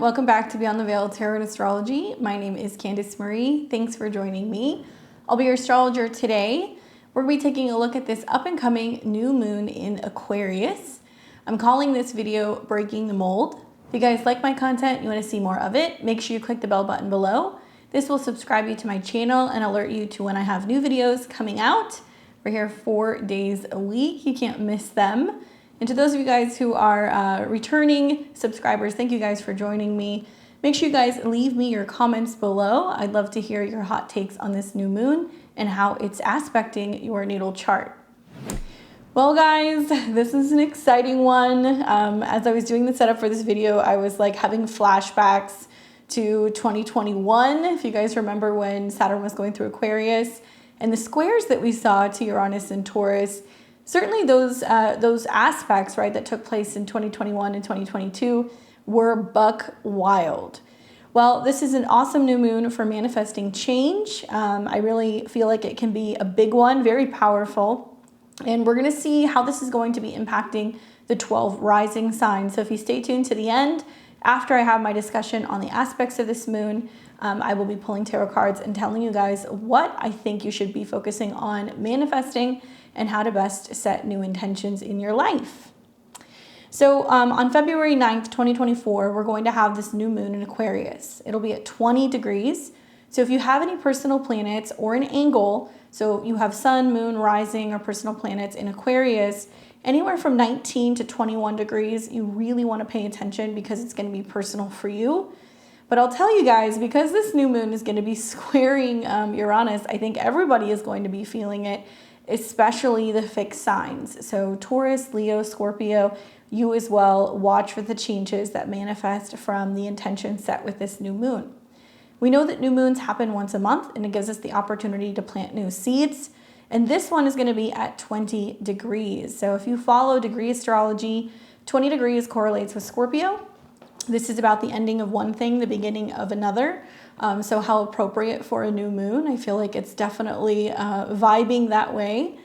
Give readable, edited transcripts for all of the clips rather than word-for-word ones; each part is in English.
Welcome back to Beyond the Veil Tarot and Astrology. My name is Candice Marie. Thanks for joining me. I'll be your astrologer today. We're going to be taking a look at this up-and-coming new moon in Aquarius. I'm calling this video Breaking the Mold. If you guys like my content, you want to see more of it, make sure you click the bell button below. This will subscribe you to my channel and alert you to when I have new videos coming out. We're here 4 days a week. You can't miss them. And to those of you guys who are returning subscribers, thank you guys for joining me. Make sure you guys leave me your comments below. I'd love to hear your hot takes on this new moon and how it's aspecting your natal chart. Well guys, this is an exciting one. As I was doing the setup for this video, I was like having flashbacks to 2021. If you guys remember when Saturn was going through Aquarius and the squares that we saw to Uranus and Taurus. Certainly those aspects, right, that took place in 2021 and 2022 were buck wild. Well, this is an awesome new moon for manifesting change. I really feel like it can be a big one, very powerful. And we're going to see how this is going to be impacting the 12 rising signs. So if you stay tuned to the end, after I have my discussion on the aspects of this moon, I will be pulling tarot cards and telling you guys what I think you should be focusing on manifesting and how to best set new intentions in your life. So on February 9th, 2024, we're going to have this new moon in Aquarius. It'll be at 20 degrees. So if you have any personal planets or an angle, so you have sun, moon, rising, or personal planets in Aquarius, anywhere from 19 to 21 degrees, you really want to pay attention because it's going to be personal for you. But I'll tell you guys, because this new moon is going to be squaring Uranus, I think everybody is going to be feeling it, especially the fixed signs. So Taurus, Leo, Scorpio, you as well, watch for the changes that manifest from the intention set with this new moon. We know that new moons happen once a month and it gives us the opportunity to plant new seeds. And this one is going to be at 20 degrees. So if you follow degree astrology, 20 degrees correlates with Scorpio. This is about the ending of one thing, the beginning of another. So how appropriate for a new moon. I feel like it's definitely vibing that way.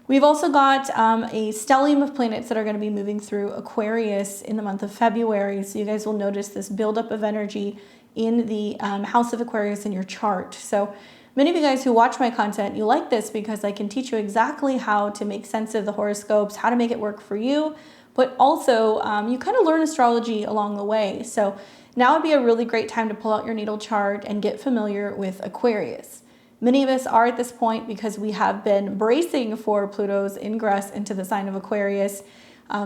We've also got a stellium of planets that are going to be moving through Aquarius in the month of February. So you guys will notice this buildup of energy in the house of Aquarius in your chart. So many of you guys who watch my content, you like this because I can teach you exactly how to make sense of the horoscopes, how to make it work for you, but also you kind of learn astrology along the way. So now would be a really great time to pull out your natal chart and get familiar with Aquarius. Many of us are at this point because we have been bracing for Pluto's ingress into the sign of Aquarius.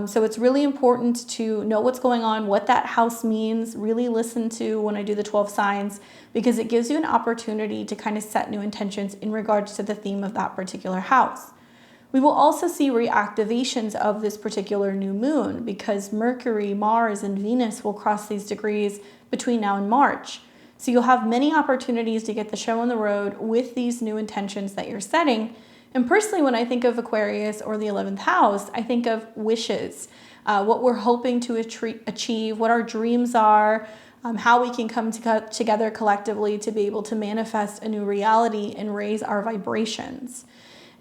So it's really important to know what's going on, what that house means, really listen to when I do the 12 signs, because it gives you an opportunity to kind of set new intentions in regards to the theme of that particular house. We will also see reactivations of this particular new moon because Mercury, Mars, and Venus will cross these degrees between now and March. So you'll have many opportunities to get the show on the road with these new intentions that you're setting. And personally, when I think of Aquarius or the 11th house, I think of wishes, what we're hoping to achieve, what our dreams are, how we can come together collectively to be able to manifest a new reality and raise our vibrations.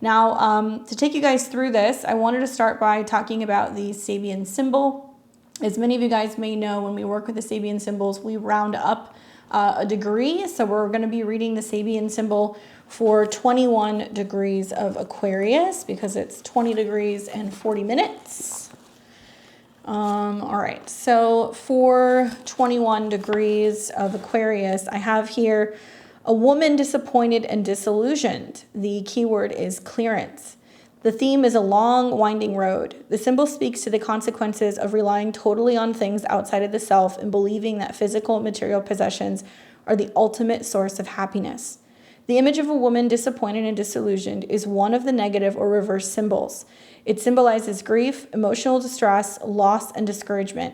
Now, to take you guys through this, I wanted to start by talking about the Sabian symbol. As many of you guys may know, when we work with the Sabian symbols, we round up a degree. So we're going to be reading the Sabian symbol for 21 degrees of Aquarius because it's 20 degrees and 40 minutes. All right, so for 21 degrees of Aquarius, I have here a woman disappointed and disillusioned. The keyword is clearance. The theme is a long, winding road. The symbol speaks to the consequences of relying totally on things outside of the self and believing that physical and material possessions are the ultimate source of happiness. The image of a woman disappointed and disillusioned is one of the negative or reverse symbols. It symbolizes grief, emotional distress, loss, and discouragement.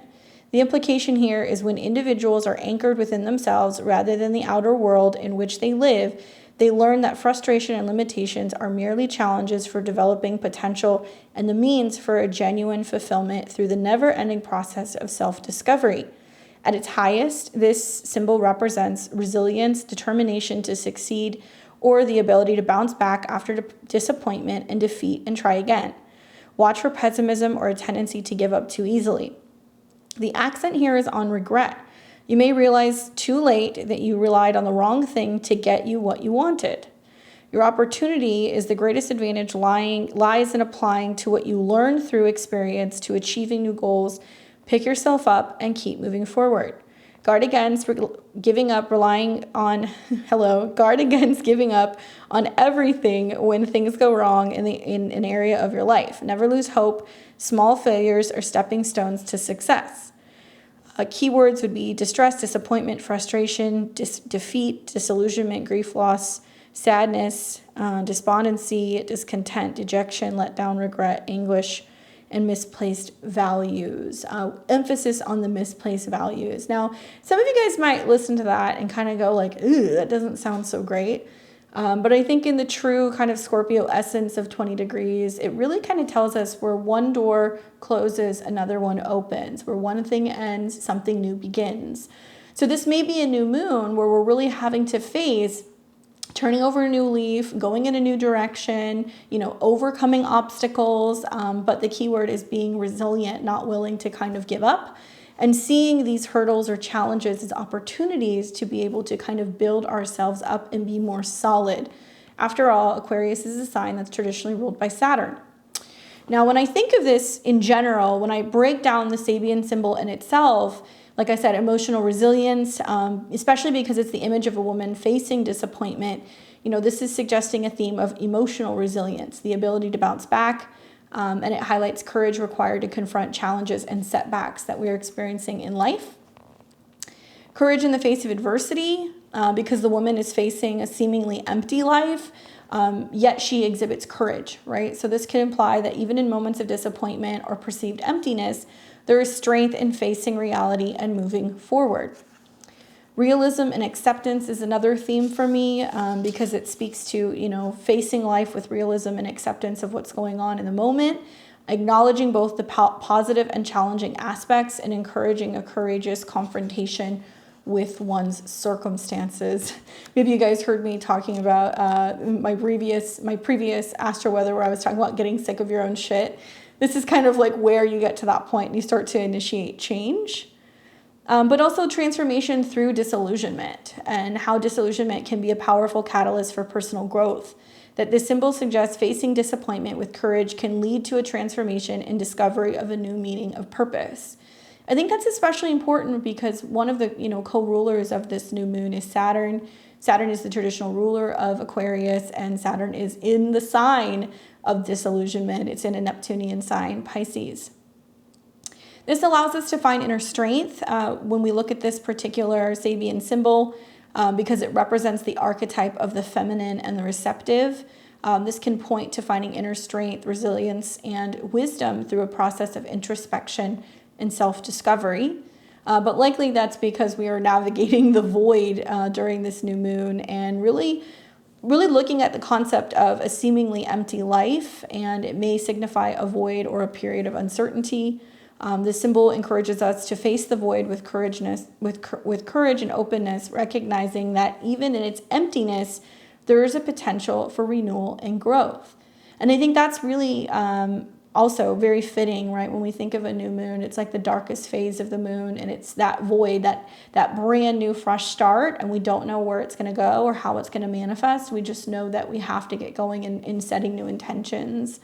The implication here is when individuals are anchored within themselves rather than the outer world in which they live, they learn that frustration and limitations are merely challenges for developing potential and the means for a genuine fulfillment through the never-ending process of self-discovery. At its highest, this symbol represents resilience, determination to succeed, or the ability to bounce back after disappointment and defeat and try again. Watch for pessimism or a tendency to give up too easily. The accent here is on regret. You may realize too late that you relied on the wrong thing to get you what you wanted. Your opportunity is the greatest advantage lies in applying to what you learn through experience to achieving new goals. Pick yourself up and keep moving forward. Guard against giving up, relying on, guard against giving up on everything when things go wrong in an area of your life. Never lose hope. Small failures are stepping stones to success. Keywords would be distress, disappointment, frustration, defeat, disillusionment, grief, loss, sadness, despondency, discontent, dejection, letdown, regret, anguish, and misplaced values. Emphasis on the misplaced values. Now, some of you guys might listen to that and kind of go like, ooh, that doesn't sound so great. But I think in the true kind of Scorpio essence of 20 degrees, it really kind of tells us where one door closes, another one opens. Where one thing ends, something new begins. So this may be a new moon where we're really having to face turning over a new leaf, going in a new direction, overcoming obstacles. But the key word is being resilient, not willing to kind of give up, and seeing these hurdles or challenges as opportunities to be able to kind of build ourselves up and be more solid. After all, Aquarius is a sign that's traditionally ruled by Saturn. Now, when I think of this in general, when I break down the Sabian symbol in itself, like I said, emotional resilience, especially because it's the image of a woman facing disappointment. This is suggesting a theme of emotional resilience, the ability to bounce back, and it highlights courage required to confront challenges and setbacks that we're experiencing in life. Courage in the face of adversity, because the woman is facing a seemingly empty life, yet she exhibits courage, right? So this could imply that even in moments of disappointment or perceived emptiness, there is strength in facing reality and moving forward. Realism and acceptance is another theme for me, because it speaks to, facing life with realism and acceptance of what's going on in the moment, acknowledging both the positive and challenging aspects, and encouraging a courageous confrontation with one's circumstances. Maybe you guys heard me talking about my previous astro weather, where I was talking about getting sick of your own shit. This is kind of like where you get to that point and you start to initiate change. But also transformation through disillusionment, and how disillusionment can be a powerful catalyst for personal growth. That this symbol suggests facing disappointment with courage can lead to a transformation and discovery of a new meaning of purpose. I think that's especially important because one of the co-rulers of this new moon is Saturn. Saturn is the traditional ruler of Aquarius, and Saturn is in the sign of disillusionment. It's in a Neptunian sign, Pisces. This allows us to find inner strength when we look at this particular Sabian symbol, because it represents the archetype of the feminine and the receptive. This can point to finding inner strength, resilience, and wisdom through a process of introspection and self-discovery. But likely that's because we are navigating the void during this new moon, and really looking at the concept of a seemingly empty life, and it may signify a void or a period of uncertainty. The symbol encourages us to face the void with courage and openness, recognizing that even in its emptiness, there is a potential for renewal and growth. And I think that's really also very fitting, right? When we think of a new moon, it's like the darkest phase of the moon, and it's that void, that brand new fresh start, and we don't know where it's going to go or how it's going to manifest. We just know that we have to get going in setting new intentions.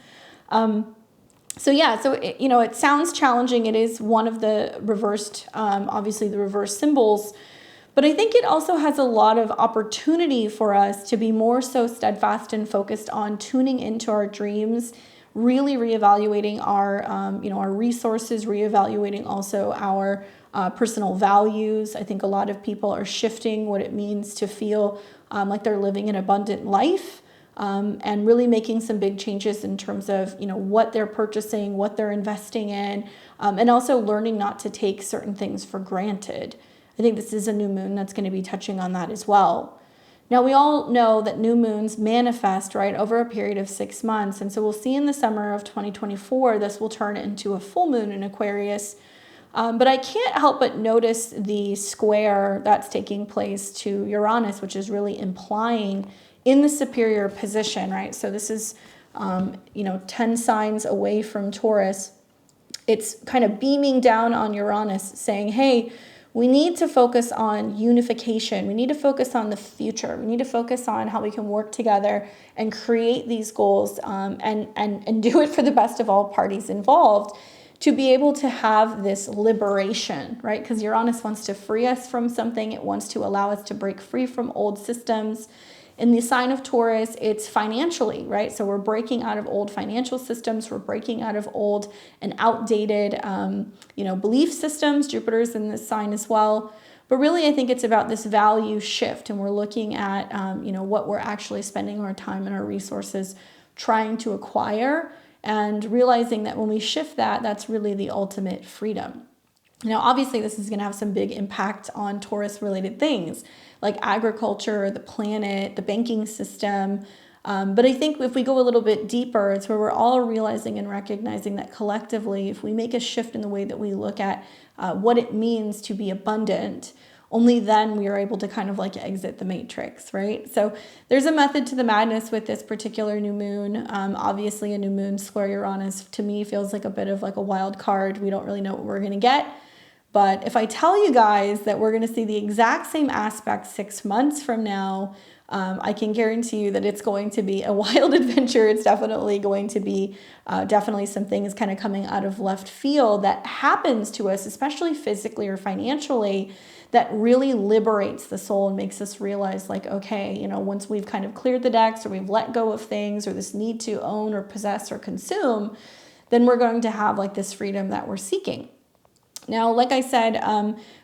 So it sounds challenging. It is one of the reversed, obviously the reverse symbols, but I think it also has a lot of opportunity for us to be more so steadfast and focused on tuning into our dreams, really reevaluating our resources, reevaluating also our personal values. I think a lot of people are shifting what it means to feel like they're living an abundant life. And really making some big changes in terms of, what they're purchasing, what they're investing in, and also learning not to take certain things for granted. I think this is a new moon that's going to be touching on that as well. Now, we all know that new moons manifest, right, over a period of 6 months. And so we'll see in the summer of 2024, this will turn into a full moon in Aquarius. But I can't help but notice the square that's taking place to Uranus, which is really implying in the superior position, right? So this is, 10 signs away from Taurus. It's kind of beaming down on Uranus saying, hey, we need to focus on unification. We need to focus on the future. We need to focus on how we can work together and create these goals, and do it for the best of all parties involved, to be able to have this liberation, right? Because Uranus wants to free us from something. It wants to allow us to break free from old systems. In the sign of Taurus, it's financially, right? So we're breaking out of old financial systems. We're breaking out of old and outdated, belief systems. Jupiter's in this sign as well. But really, I think it's about this value shift. And we're looking at, what we're actually spending our time and our resources trying to acquire, and realizing that when we shift that, that's really the ultimate freedom. Now, obviously, this is going to have some big impact on Taurus-related things like agriculture, the planet, the banking system. But I think if we go a little bit deeper, it's where we're all realizing and recognizing that collectively, if we make a shift in the way that we look at what it means to be abundant, only then we are able to kind of like exit the matrix, right? So there's a method to the madness with this particular new moon. Obviously, a new moon square Uranus, to me, feels like a bit of like a wild card. We don't really know what we're going to get. But if I tell you guys that we're going to see the exact same aspect 6 months from now, I can guarantee you that it's going to be a wild adventure. It's definitely going to be definitely some things kind of coming out of left field that happens to us, especially physically or financially, that really liberates the soul and makes us realize like, okay, once we've kind of cleared the decks, or we've let go of things, or this need to own or possess or consume, then we're going to have like this freedom that we're seeking. Now, like I said,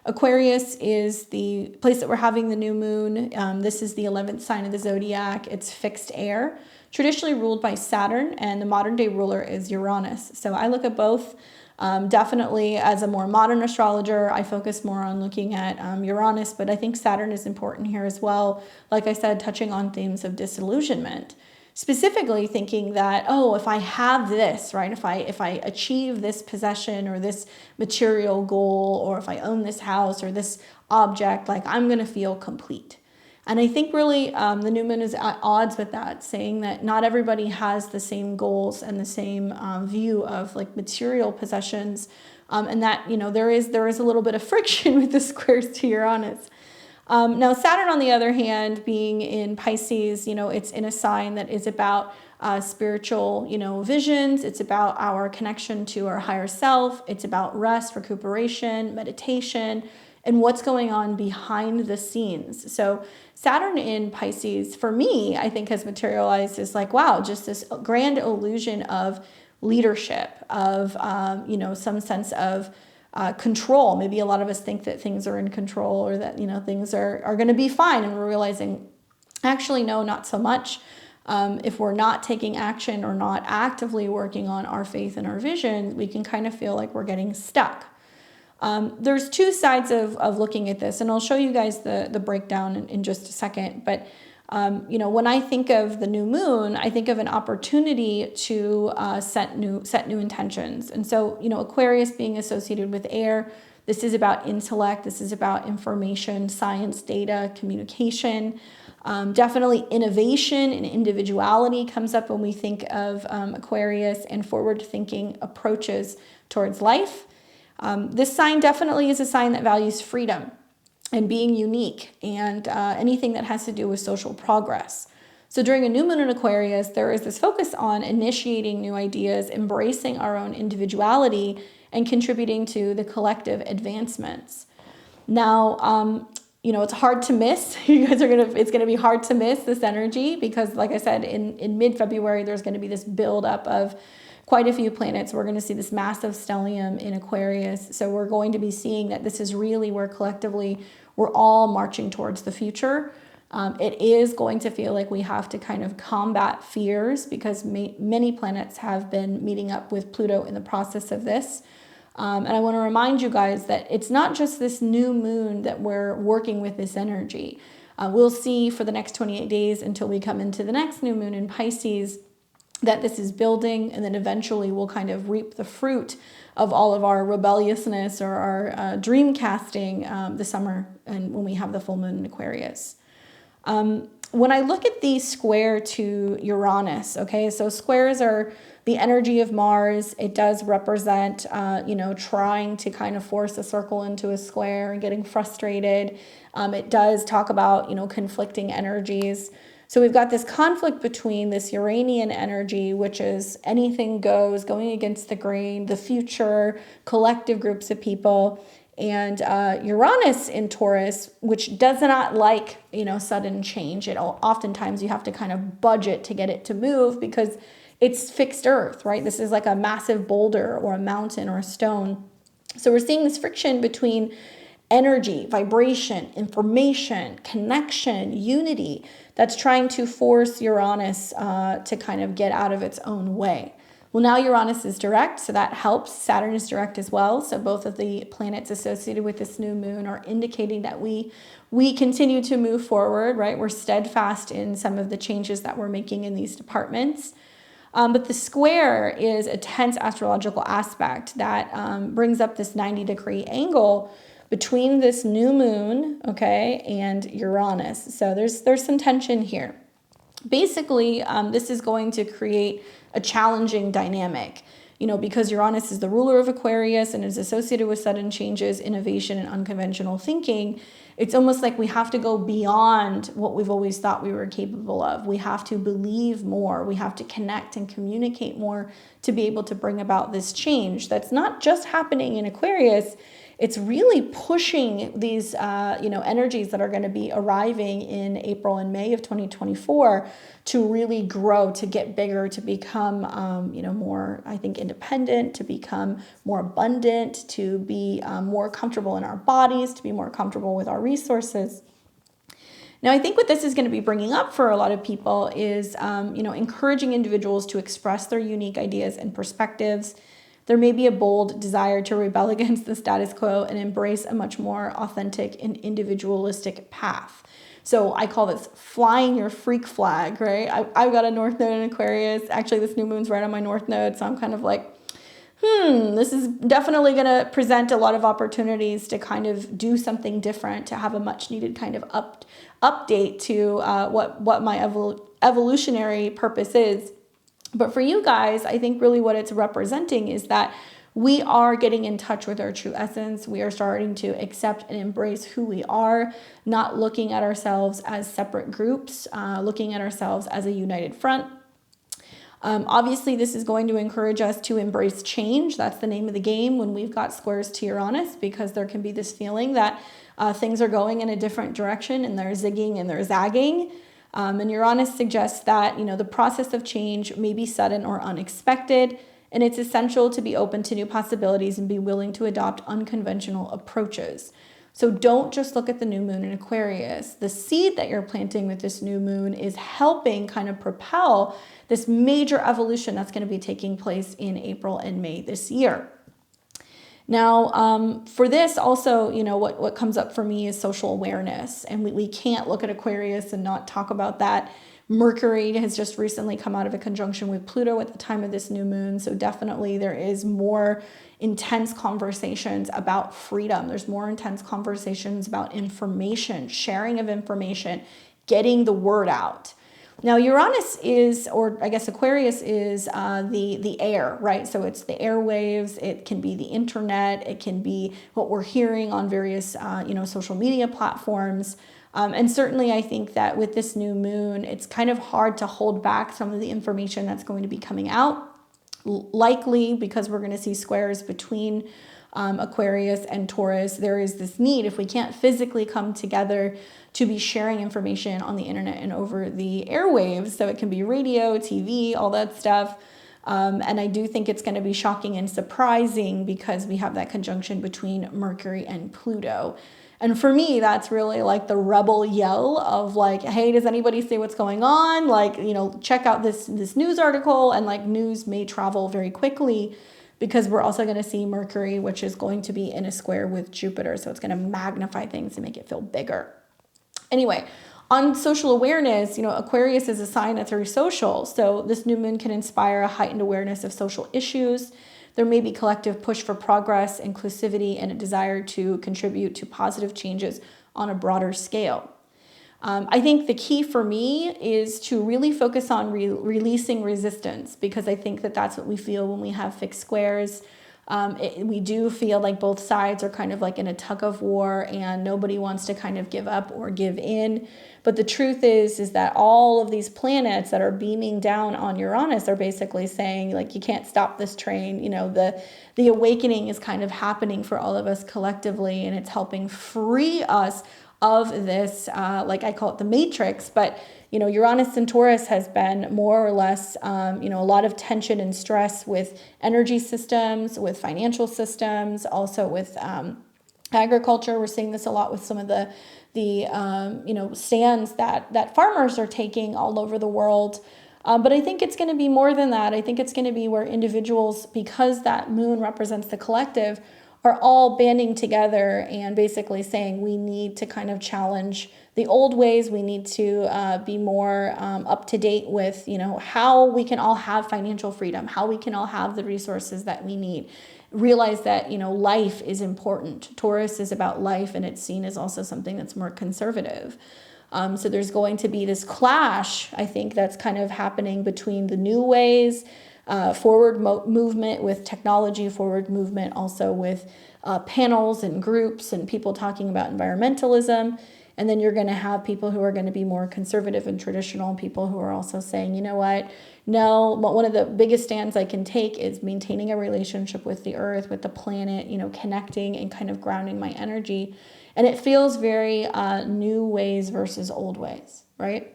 Aquarius is the place that we're having the new moon. This is the 11th sign of the zodiac. It's fixed air, traditionally ruled by Saturn, and the modern day ruler is Uranus. So I look at both. Definitely as a more modern astrologer, I focus more on looking at Uranus, but I think Saturn is important here as well. Like I said, touching on themes of disillusionment. Specifically thinking that, if I have this, right, if I achieve this possession or this material goal, or if I own this house or this object, like I'm going to feel complete. And I think really the new moon is at odds with that, saying that not everybody has the same goals and the same view of like material possessions, and that, there is a little bit of friction with the squares to Uranus. Now, Saturn, on the other hand, being in Pisces, it's in a sign that is about spiritual, visions. It's about our connection to our higher self. It's about rest, recuperation, meditation, and what's going on behind the scenes. So Saturn in Pisces, for me, I think has materialized as like, wow, just this grand illusion of leadership, of, some sense of control. Maybe a lot of us think that things are in control, or that, things are going to be fine. And we're realizing, actually, no, not so much. If we're not taking action or not actively working on our faith and our vision, we can kind of feel like we're getting stuck. There's two sides of looking at this, and I'll show you guys the breakdown in just a second. But when I think of the new moon, I think of an opportunity to set new intentions. And so, Aquarius being associated with air, this is about intellect. This is about information, science, data, communication. Definitely innovation and individuality comes up when we think of Aquarius, and forward-thinking approaches towards life. This sign definitely is a sign that values freedom and being unique, and anything that has to do with social progress. So during a new moon in Aquarius, there is this focus on initiating new ideas, embracing our own individuality, and contributing to the collective advancements. Now, it's hard to miss. It's gonna be hard to miss this energy, because like I said, in mid-February, there's gonna be this buildup of quite a few planets. We're going to see this massive stellium in Aquarius. So we're going to be seeing that this is really where collectively we're all marching towards the future. It is going to feel like we have to kind of combat fears, because many planets have been meeting up with Pluto in the process of this. And I want to remind you guys that it's not just this new moon that we're working with this energy. We'll see for the next 28 days until we come into the next new moon in Pisces that this is building, and then eventually we'll kind of reap the fruit of all of our rebelliousness or our dream casting this summer, and when we have the full moon in Aquarius. When I look at the square to Uranus, okay, so squares are the energy of Mars, it does represent, trying to kind of force a circle into a square and getting frustrated. It does talk about, conflicting energies. So we've got this conflict between this Uranian energy, which is anything goes, going against the grain, the future, collective groups of people, and Uranus in Taurus, which does not like, sudden change. Oftentimes you have to kind of budget to get it to move because it's fixed earth, right? This is like a massive boulder or a mountain or a stone. So we're seeing this friction between energy, vibration, information, connection, unity that's trying to force Uranus to kind of get out of its own way. Well, now Uranus is direct, so that helps. Saturn is direct as well. So both of the planets associated with this new moon are indicating that we continue to move forward, right? We're steadfast in some of the changes that we're making in these departments. But the square is a tense astrological aspect that brings up this 90-degree angle between this new moon, okay, and Uranus. So there's some tension here. Basically, this is going to create a challenging dynamic, because Uranus is the ruler of Aquarius and is associated with sudden changes, innovation, and unconventional thinking. It's almost like we have to go beyond what we've always thought we were capable of. We have to believe more. We have to connect and communicate more to be able to bring about this change that's not just happening in Aquarius. It's really pushing these, energies that are going to be arriving in April and May of 2024 to really grow, to get bigger, to become, more, I think, independent, to become more abundant, to be more comfortable in our bodies, to be more comfortable with our resources. Now, I think what this is going to be bringing up for a lot of people is, encouraging individuals to express their unique ideas and perspectives. There may be a bold desire to rebel against the status quo and embrace a much more authentic and individualistic path. So I call this flying your freak flag, right? I've got a North Node in Aquarius. Actually, this new moon's right on my North Node, so I'm kind of like, this is definitely going to present a lot of opportunities to kind of do something different, to have a much needed kind of update to what my evolutionary purpose is. But for you guys, I think really what it's representing is that we are getting in touch with our true essence. We are starting to accept and embrace who we are, not looking at ourselves as separate groups, looking at ourselves as a united front. Obviously, this is going to encourage us to embrace change. That's the name of the game when we've got squares to Uranus, because there can be this feeling that things are going in a different direction and they're zigging and they're zagging. And Uranus suggests that, the process of change may be sudden or unexpected, and it's essential to be open to new possibilities and be willing to adopt unconventional approaches. So don't just look at the new moon in Aquarius. The seed that you're planting with this new moon is helping kind of propel this major evolution that's going to be taking place in April and May this year. Now, for this also, what comes up for me is social awareness. And we can't look at Aquarius and not talk about that. Mercury has just recently come out of a conjunction with Pluto at the time of this new moon. So definitely there is more intense conversations about freedom. There's more intense conversations about information, sharing of information, getting the word out. Now, Uranus is, or I guess Aquarius is the air, right? So it's the airwaves. It can be the internet. It can be what we're hearing on various, social media platforms. And certainly I think that with this new moon, it's kind of hard to hold back some of the information that's going to be coming out. Likely because we're going to see squares between Aquarius and Taurus, there is this need, if we can't physically come together, to be sharing information on the internet and over the airwaves. So it can be radio, TV, all that stuff. And I do think it's going to be shocking and surprising because we have that conjunction between Mercury and Pluto. And for me, that's really like the rebel yell of like, hey, does anybody see what's going on? Like, check out this news article, and like news may travel very quickly because we're also going to see Mercury, which is going to be in a square with Jupiter. So it's going to magnify things and make it feel bigger. Anyway, on social awareness, Aquarius is a sign that's very social. So this new moon can inspire a heightened awareness of social issues. There may be collective push for progress, inclusivity, and a desire to contribute to positive changes on a broader scale. I think the key for me is to really focus on releasing resistance, because I think that that's what we feel when we have fixed squares. We do feel like both sides are kind of like in a tug of war, and nobody wants to kind of give up or give in. But the truth is that all of these planets that are beaming down on Uranus are basically saying, like, you can't stop this train. You know, the awakening is kind of happening for all of us collectively, and it's helping free us of this, like I call it the matrix. But, you know, Uranus and Taurus has been more or less, you know, a lot of tension and stress with energy systems, with financial systems, also with agriculture. We're seeing this a lot with some of the you know, stands that farmers are taking all over the world. But I think it's going to be more than that. I think it's going to be where individuals, because that moon represents the collective, are all banding together and basically saying we need to kind of challenge the old ways. We need to be more up to date with, you know, how we can all have financial freedom, how we can all have the resources that we need. Realize that, you know, life is important. Taurus is about life, and it's seen as also something that's more conservative. So there's going to be this clash, I think, that's kind of happening between the new ways, forward movement with technology, forward movement also with panels and groups and people talking about environmentalism. And then you're going to have people who are going to be more conservative and traditional, people who are also saying, you know what, no, but one of the biggest stands I can take is maintaining a relationship with the earth, with the planet, you know, connecting and kind of grounding my energy. And it feels very new ways versus old ways, right?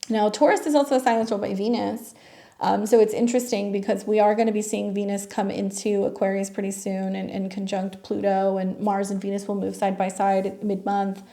Now, Taurus is also a sign that's ruled by Venus. So it's interesting because we are going to be seeing Venus come into Aquarius pretty soon and conjunct Pluto, and Mars and Venus will move side by side mid-month.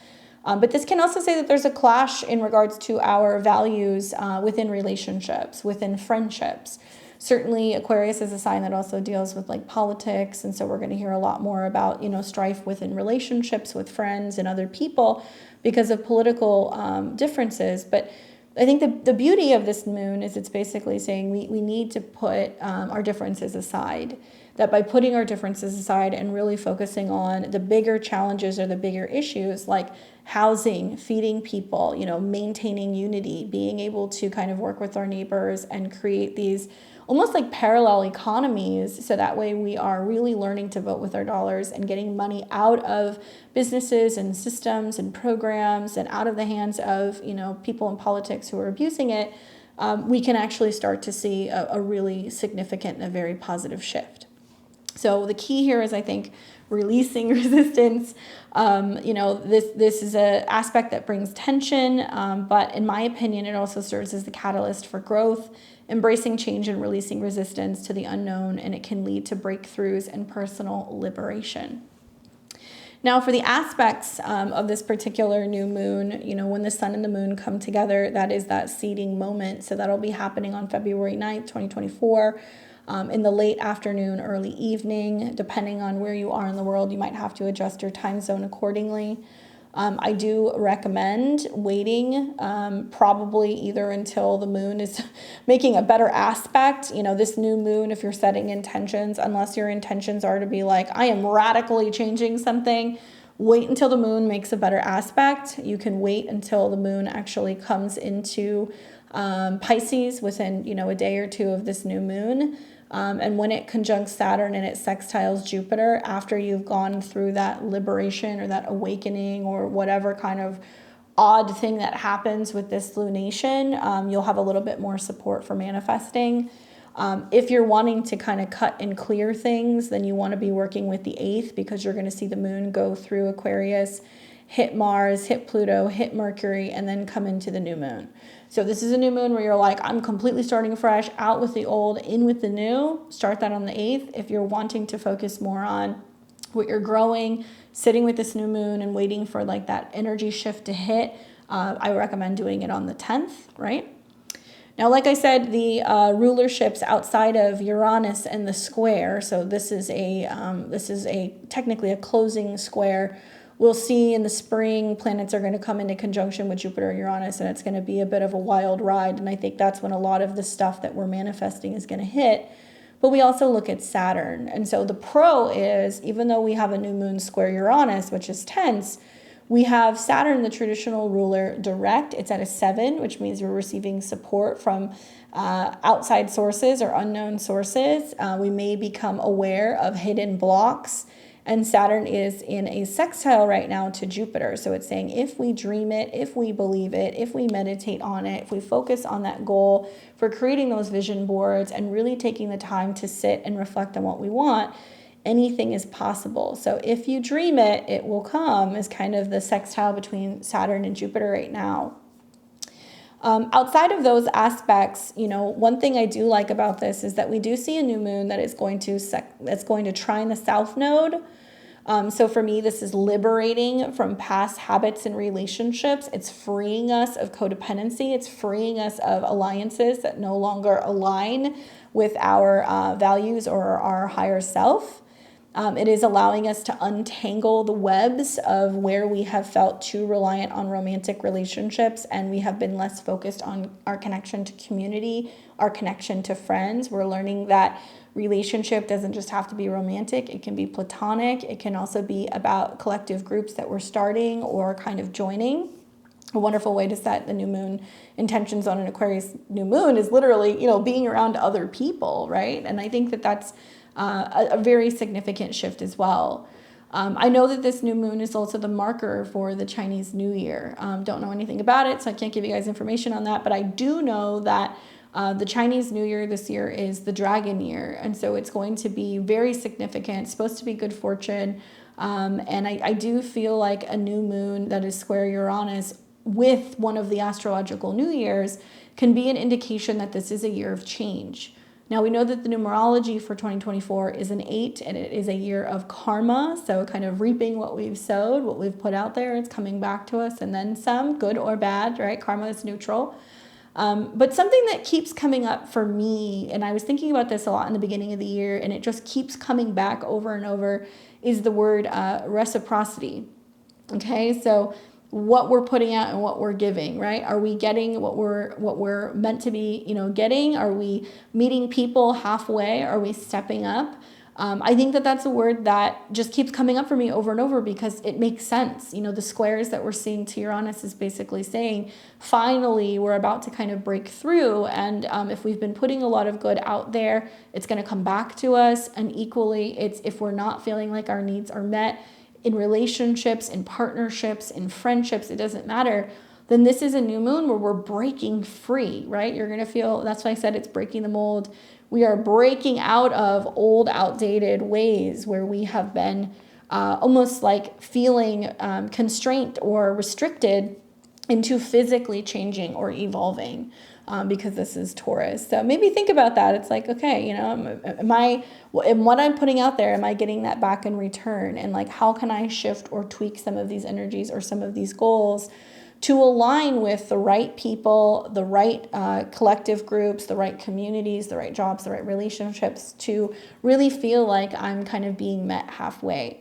But this can also say that there's a clash in regards to our values within relationships, within friendships. Certainly Aquarius is a sign that also deals with like politics. And so we're going to hear a lot more about, you know, strife within relationships with friends and other people because of political differences. But I think the beauty of this moon is it's basically saying we need to put our differences aside. That by putting our differences aside and really focusing on the bigger challenges or the bigger issues like housing, feeding people, you know, maintaining unity, being able to kind of work with our neighbors and create these almost like parallel economies. So that way we are really learning to vote with our dollars and getting money out of businesses and systems and programs and out of the hands of, you know, people in politics who are abusing it. We can actually start to see a really significant and a very positive shift. So the key here is, I think, releasing resistance. You know, this is an aspect that brings tension, but in my opinion, it also serves as the catalyst for growth, embracing change and releasing resistance to the unknown, and it can lead to breakthroughs and personal liberation. Now, for the aspects of this particular new moon, you know, when the sun and the moon come together, that is that seeding moment. So that'll be happening on February 9th, 2024. In the late afternoon, early evening, depending on where you are in the world, you might have to adjust your time zone accordingly. I do recommend waiting probably either until the moon is making a better aspect. You know, this new moon, if you're setting intentions, unless your intentions are to be like, I am radically changing something, wait until the moon makes a better aspect. You can wait until the moon actually comes into Pisces within, you know, a day or two of this new moon. And when it conjuncts Saturn and it sextiles Jupiter, after you've gone through that liberation or that awakening or whatever kind of odd thing that happens with this lunation, you'll have a little bit more support for manifesting. If you're wanting to kind of cut and clear things, then you want to be working with the 8th, because you're going to see the moon go through Aquarius, hit Mars, hit Pluto, hit Mercury, and then come into the new moon. So this is a new moon where you're like, I'm completely starting fresh, out with the old, in with the new. Start that on the 8th. If you're wanting to focus more on what you're growing, sitting with this new moon and waiting for like that energy shift to hit, I recommend doing it on the 10th, right? Now, like I said, the rulerships outside of Uranus and the square, so this is a technically a closing square. We'll see in the spring, planets are going to come into conjunction with Jupiter and Uranus, and it's going to be a bit of a wild ride. And I think that's when a lot of the stuff that we're manifesting is going to hit. But we also look at Saturn. And so the pro is, even though we have a new moon square Uranus, which is tense, We have Saturn, the traditional ruler, direct. It's at a 7, which means we're receiving support from outside sources or unknown sources. We may become aware of hidden blocks. And Saturn is in a sextile right now to Jupiter. So it's saying if we dream it, if we believe it, if we meditate on it, if we focus on that goal for creating those vision boards and really taking the time to sit and reflect on what we want, anything is possible. So if you dream it, it will come, is kind of the sextile between Saturn and Jupiter right now. Outside of those aspects, one thing I do like about this is that we do see a new moon that is going to trine the South Node. So for me, this is liberating from past habits and relationships. It's freeing us of codependency. It's freeing us of alliances that no longer align with our values or our higher self. It is allowing us to untangle the webs of where we have felt too reliant on romantic relationships and we have been less focused on our connection to community, our connection to friends. We're learning that relationship doesn't just have to be romantic. It can be platonic. It can also be about collective groups that we're starting or kind of joining. A wonderful way to set the new moon intentions on an Aquarius new moon is literally, being around other people, right? And I think that that's a very significant shift as well. I know that this new moon is also the marker for the Chinese New Year. Don't know anything about it, so I can't give you guys information on that, but I do know that the Chinese New Year this year is the dragon year, and so it's going to be very significant. It's supposed to be good fortune, and I do feel like a new moon that is square Uranus with one of the astrological New Years can be an indication that this is a year of change. Now, we know that the numerology for 2024 is an 8, and it is a year of karma, so kind of reaping what we've sowed, what we've put out there, it's coming back to us, and then some, good or bad, right? Karma is neutral. But something that keeps coming up for me, and I was thinking about this a lot in the beginning of the year, and it just keeps coming back over and over, is the word reciprocity. Okay, so what we're putting out and what we're giving, right? Are we getting what we're meant to be, getting? Are we meeting people halfway? Are we stepping up? I think that that's a word that just keeps coming up for me over and over because it makes sense. The squares that we're seeing to Uranus is basically saying, finally, we're about to kind of break through. And if we've been putting a lot of good out there, it's going to come back to us. And equally, it's if we're not feeling like our needs are met, in relationships, in partnerships, in friendships, it doesn't matter, then this is a new moon where we're breaking free, right? You're going to feel, that's why I said it's breaking the mold. We are breaking out of old, outdated ways where we have been almost like feeling constrained or restricted into physically changing or evolving. Because this is Taurus. So maybe think about that. It's like, okay, in what I'm putting out there, am I getting that back in return? And like, how can I shift or tweak some of these energies or some of these goals to align with the right people, the right collective groups, the right communities, the right jobs, the right relationships to really feel like I'm kind of being met halfway.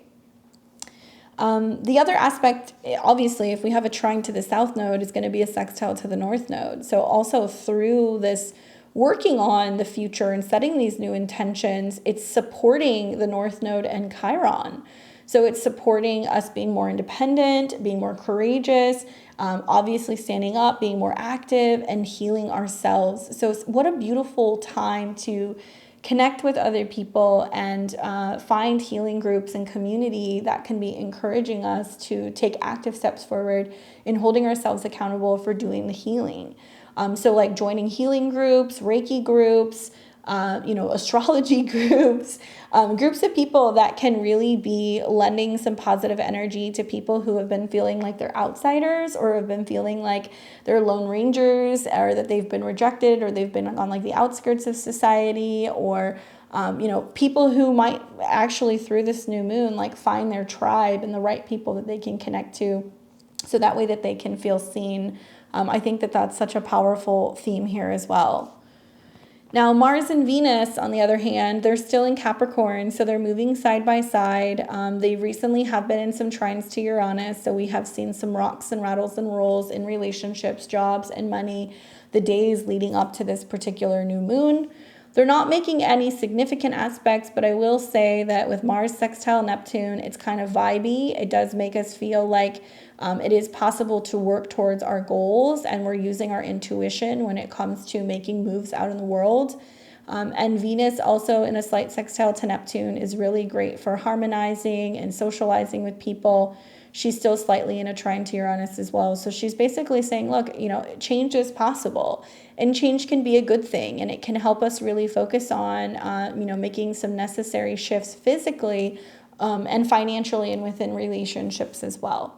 The other aspect, obviously, if we have a trine to the South Node, is going to be a sextile to the North Node. So also through this working on the future and setting these new intentions, it's supporting the North Node and Chiron. So it's supporting us being more independent, being more courageous, obviously standing up, being more active, and healing ourselves. So what a beautiful time to connect with other people and find healing groups and community that can be encouraging us to take active steps forward in holding ourselves accountable for doing the healing. So like joining healing groups, Reiki groups, astrology groups, groups of people that can really be lending some positive energy to people who have been feeling like they're outsiders or have been feeling like they're lone rangers or that they've been rejected or they've been on like the outskirts of society or, people who might actually through this new moon, like find their tribe and the right people that they can connect to so that way that they can feel seen. I think that that's such a powerful theme here as well. Now, Mars and Venus, on the other hand, they're still in Capricorn, so they're moving side by side. They recently have been in some trines to Uranus, so we have seen some rocks and rattles and rolls in relationships, jobs, and money the days leading up to this particular new moon. They're not making any significant aspects, but I will say that with Mars sextile Neptune, it's kind of vibey. It does make us feel like it is possible to work towards our goals, and we're using our intuition when it comes to making moves out in the world. And Venus also in a slight sextile to Neptune is really great for harmonizing and socializing with people. She's still slightly in a trine to Uranus as well. So she's basically saying, look, change is possible, and change can be a good thing, and it can help us really focus on, making some necessary shifts physically and financially and within relationships as well.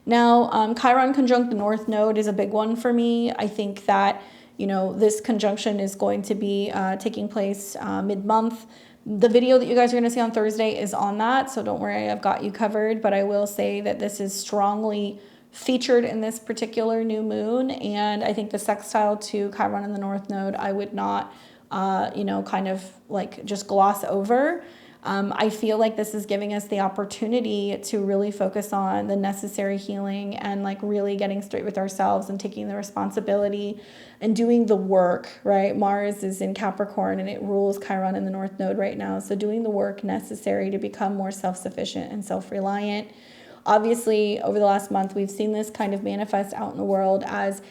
Now, Chiron conjunct the North Node is a big one for me. I think that this conjunction is going to be taking place mid-month. The video that you guys are going to see on Thursday is on that, so don't worry, I've got you covered. But I will say that this is strongly featured in this particular new moon, and I think the sextile to Chiron in the North Node, I would not, kind of like just gloss over. I feel like this is giving us the opportunity to really focus on the necessary healing and like really getting straight with ourselves and taking the responsibility and doing the work, right? Mars is in Capricorn and it rules Chiron in the North Node right now. So doing the work necessary to become more self-sufficient and self-reliant. Obviously, over the last month, we've seen this kind of manifest out in the world as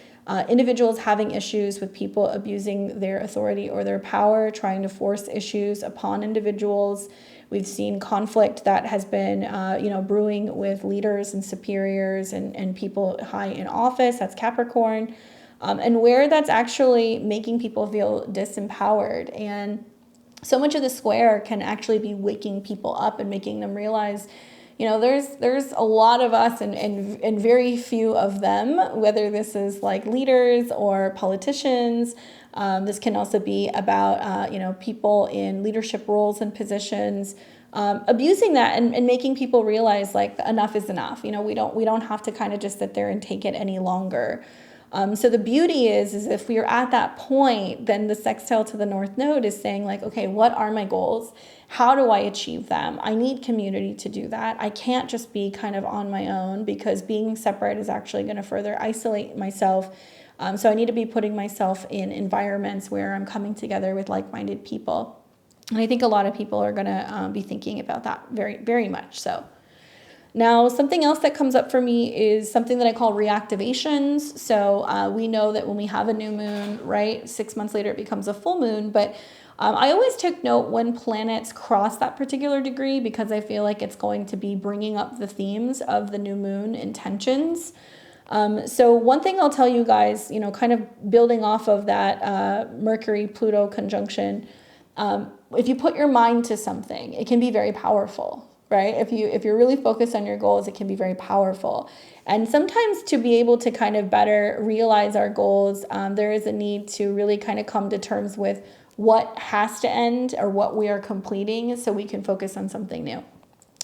individuals having issues with people abusing their authority or their power, trying to force issues upon individuals. We've seen conflict that has been, brewing with leaders and superiors and people high in office. That's Capricorn. And where that's actually making people feel disempowered. And so much of the square can actually be waking people up and making them realize, there's a lot of us and very few of them, whether this is like leaders or politicians. This can also be about, people in leadership roles and positions, abusing that and making people realize like enough is enough. We don't have to kind of just sit there and take it any longer. So the beauty is if we're at that point, then the sextile to the North Node is saying like, okay, what are my goals? How do I achieve them? I need community to do that. I can't just be kind of on my own, because being separate is actually going to further isolate myself. So I need to be putting myself in environments where I'm coming together with like-minded people. And I think a lot of people are going to be thinking about that very, very much so. Now, something else that comes up for me is something that I call reactivations. So we know that when we have a new moon, right, 6 months later it becomes a full moon. But I always take note when planets cross that particular degree, because I feel like it's going to be bringing up the themes of the new moon intentions. So one thing I'll tell you guys, kind of building off of that Mercury-Pluto conjunction, if you put your mind to something, it can be very powerful. Right? If you're really focused on your goals, it can be very powerful. And sometimes to be able to kind of better realize our goals, there is a need to really kind of come to terms with what has to end or what we are completing so we can focus on something new.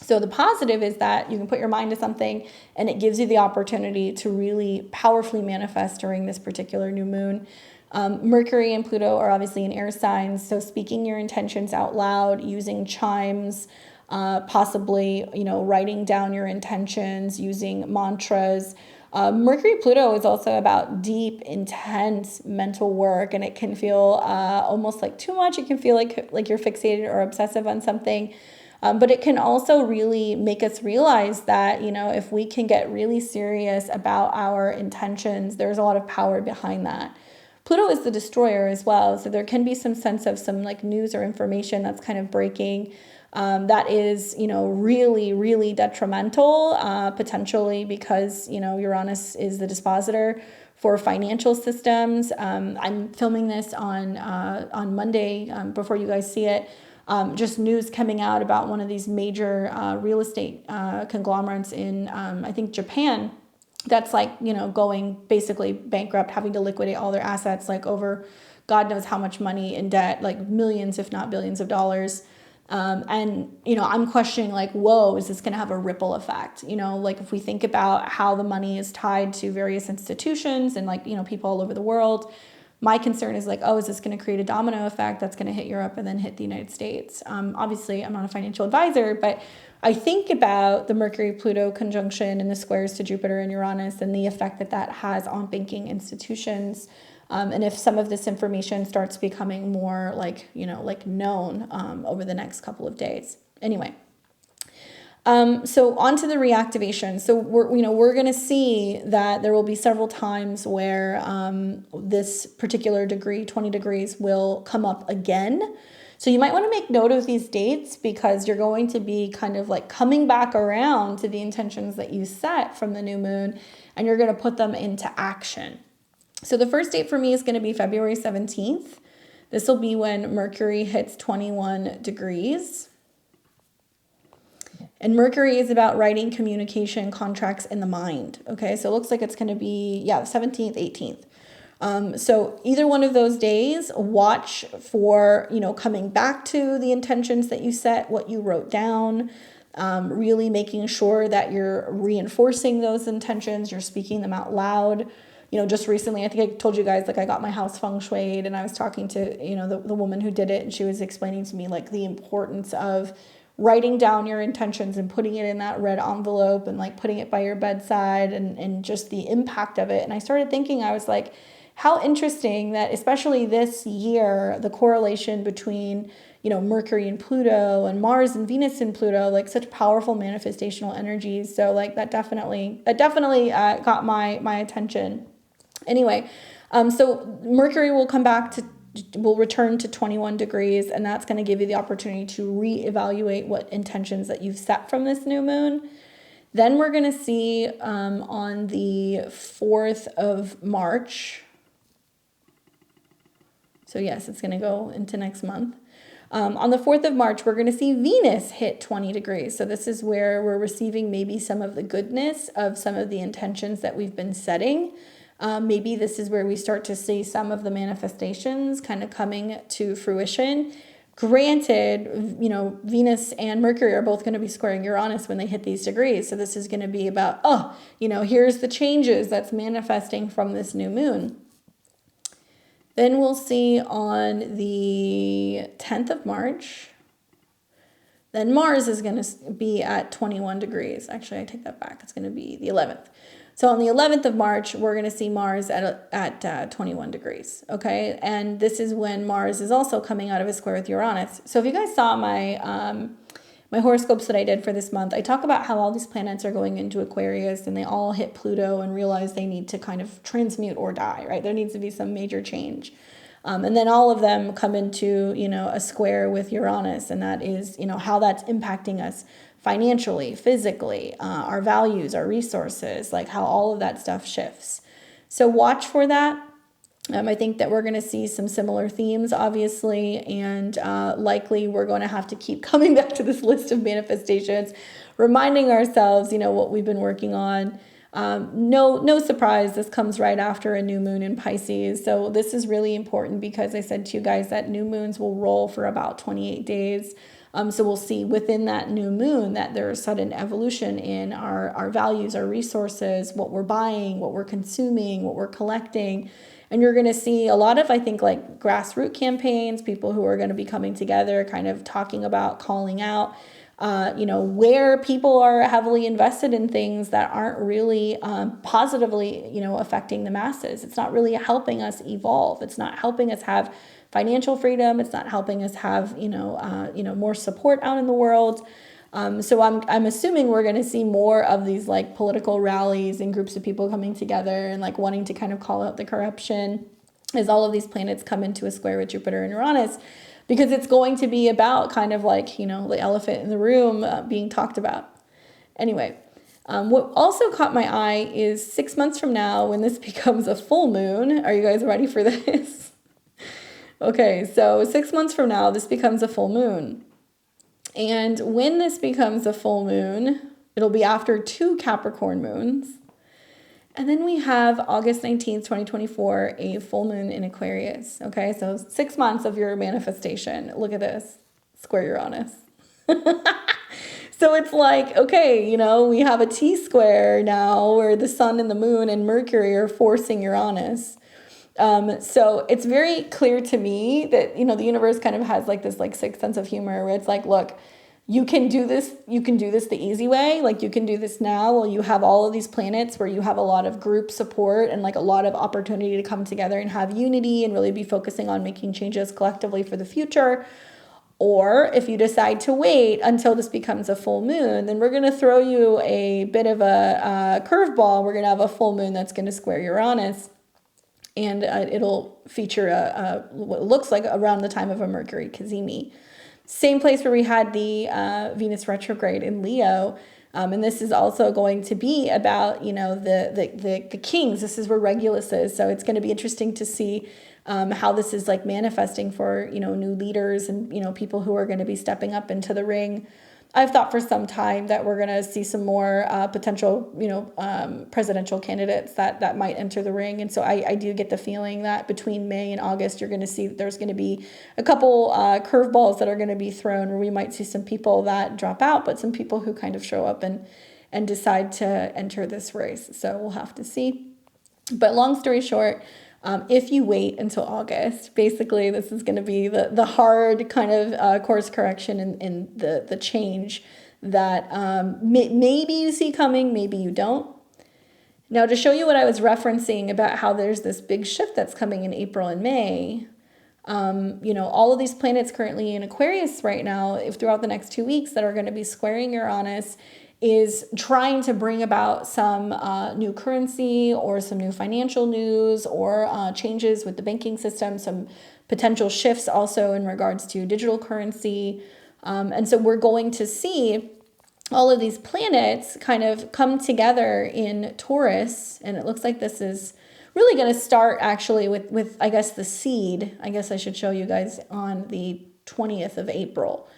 So the positive is that you can put your mind to something and it gives you the opportunity to really powerfully manifest during this particular new moon. Mercury and Pluto are obviously in air signs, so speaking your intentions out loud, using chimes, possibly, writing down your intentions, using mantras. Mercury-Pluto is also about deep, intense mental work, and it can feel almost like too much. It can feel like you're fixated or obsessive on something. But it can also really make us realize that, if we can get really serious about our intentions, there's a lot of power behind that. Pluto is the destroyer as well, so there can be some sense of some like news or information that's kind of breaking. That is, really, really detrimental, potentially because, Uranus is the dispositor for financial systems. I'm filming this on Monday before you guys see it. Just news coming out about one of these major real estate conglomerates in, I think, Japan. That's like, going basically bankrupt, having to liquidate all their assets, like over God knows how much money in debt, like millions, if not billions of dollars. And, I'm questioning like, whoa, is this going to have a ripple effect? Like if we think about how the money is tied to various institutions and like, people all over the world, my concern is like, oh, is this going to create a domino effect that's going to hit Europe and then hit the United States? Obviously, I'm not a financial advisor, but I think about the Mercury-Pluto conjunction and the squares to Jupiter and Uranus and the effect that has on banking institutions. And if some of this information starts becoming more like, like known over the next couple of days. Anyway. So on to the reactivation. So we're going to see that there will be several times where this particular degree, 20 degrees, will come up again. So you might want to make note of these dates because you're going to be kind of like coming back around to the intentions that you set from the new moon, and you're going to put them into action. So the first date for me is going to be February 17th. This will be when Mercury hits 21 degrees. And Mercury is about writing, communication, contracts, in the mind. Okay, so it looks like it's going to be, the 17th, 18th. So either one of those days, watch for, coming back to the intentions that you set, what you wrote down, really making sure that you're reinforcing those intentions, you're speaking them out loud. Just recently, I think I told you guys, like I got my house feng shuied, and I was talking to, the woman who did it, and she was explaining to me like the importance of writing down your intentions and putting it in that red envelope and like putting it by your bedside and just the impact of it. And I started thinking, I was like, how interesting that especially this year, the correlation between, Mercury and Pluto and Mars and Venus and Pluto, like such powerful manifestational energies. So like that definitely got my attention. Anyway, so Mercury will return to 21 degrees, and that's going to give you the opportunity to reevaluate what intentions that you've set from this new moon. Then we're going to see on the 4th of March. So yes, it's going to go into next month. On the 4th of March, we're going to see Venus hit 20 degrees. So this is where we're receiving maybe some of the goodness of some of the intentions that we've been setting. Maybe this is where we start to see some of the manifestations kind of coming to fruition. Granted, Venus and Mercury are both going to be squaring Uranus when they hit these degrees. So this is going to be about, here's the changes that's manifesting from this new moon. Then we'll see on the 10th of March, then Mars is going to be at 21 degrees. Actually, I take that back. It's going to be the 11th. So on the 11th of March, we're going to see Mars at 21 degrees, okay? And this is when Mars is also coming out of a square with Uranus. So if you guys saw my my horoscopes that I did for this month, I talk about how all these planets are going into Aquarius and they all hit Pluto and realize they need to kind of transmute or die, right? There needs to be some major change. And then all of them come into, a square with Uranus, and that is, how that's impacting us financially, physically, our values, our resources, like how all of that stuff shifts. So watch for that. I think that we're going to see some similar themes, obviously, and likely we're going to have to keep coming back to this list of manifestations, reminding ourselves, what we've been working on. No surprise, this comes right after a new moon in Pisces. So this is really important because I said to you guys that new moons will roll for about 28 days. So we'll see within that new moon that there's sudden evolution in our values, our resources, what we're buying, what we're consuming, what we're collecting. And you're going to see a lot of, I think, like grassroots campaigns, people who are going to be coming together, kind of talking about, calling out, where people are heavily invested in things that aren't really positively, affecting the masses. It's not really helping us evolve. It's not helping us have financial freedom. It's not helping us have, more support out in the world. So I'm assuming we're going to see more of these like political rallies and groups of people coming together and like wanting to kind of call out the corruption as all of these planets come into a square with Jupiter and Uranus, because it's going to be about kind of like, the elephant in the room being talked about. Anyway, what also caught my eye is 6 months from now when this becomes a full moon. Are you guys ready for this? Okay, so 6 months from now, this becomes a full moon. And when this becomes a full moon, it'll be after 2 Capricorn moons. And then we have August 19th, 2024, a full moon in Aquarius. Okay, so 6 months of your manifestation. Look at this, square Uranus. So it's like, okay, we have a T-square now where the sun and the moon and Mercury are forcing Uranus. So it's very clear to me that, the universe kind of has like this like sixth sense of humor where it's like, look, you can do this the easy way. Like, you can do this now while you have all of these planets where you have a lot of group support and like a lot of opportunity to come together and have unity and really be focusing on making changes collectively for the future. Or if you decide to wait until this becomes a full moon, then we're going to throw you a bit of a curveball. We're going to have a full moon that's going to square Uranus. And it'll feature what looks like around the time of a Mercury cazimi. Same place where we had the Venus retrograde in Leo. And this is also going to be about, the kings. This is where Regulus is. So it's going to be interesting to see how this is like manifesting for, new leaders and, people who are going to be stepping up into the ring. I've thought for some time that we're going to see some more potential, presidential candidates that might enter the ring. And so I do get the feeling that between May and August, you're going to see that there's going to be a couple curveballs that are going to be thrown, where we might see some people that drop out, but some people who kind of show up and decide to enter this race. So we'll have to see. But long story short, if you wait until August, basically this is going to be the hard kind of course correction in the change that maybe you see coming, maybe you don't. Now, to show you what I was referencing about how there's this big shift that's coming in April and May, all of these planets currently in Aquarius right now, if throughout the next 2 weeks, that are going to be squaring Uranus, is trying to bring about some new currency or some new financial news or changes with the banking system, some potential shifts also in regards to digital currency. And so we're going to see all of these planets kind of come together in Taurus. And it looks like this is really going to start actually with, I guess, the seed. I guess I should show you guys on the 20th of April.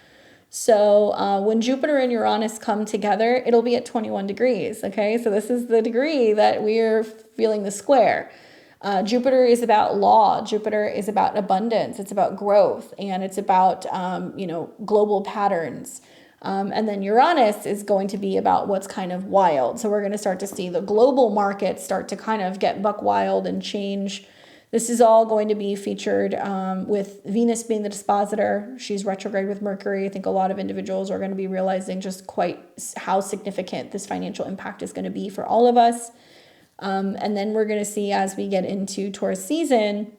So when Jupiter and Uranus come together, it'll be at 21 degrees, okay? So this is the degree that we're feeling the square. Jupiter is about law. Jupiter is about abundance. It's about growth, and it's about, global patterns. And then Uranus is going to be about what's kind of wild. So we're going to start to see the global markets start to kind of get buck wild and change. This is all going to be featured with Venus being the dispositor. She's retrograde with Mercury. I think a lot of individuals are going to be realizing just quite how significant this financial impact is going to be for all of us. And then we're going to see, as we get into Taurus season,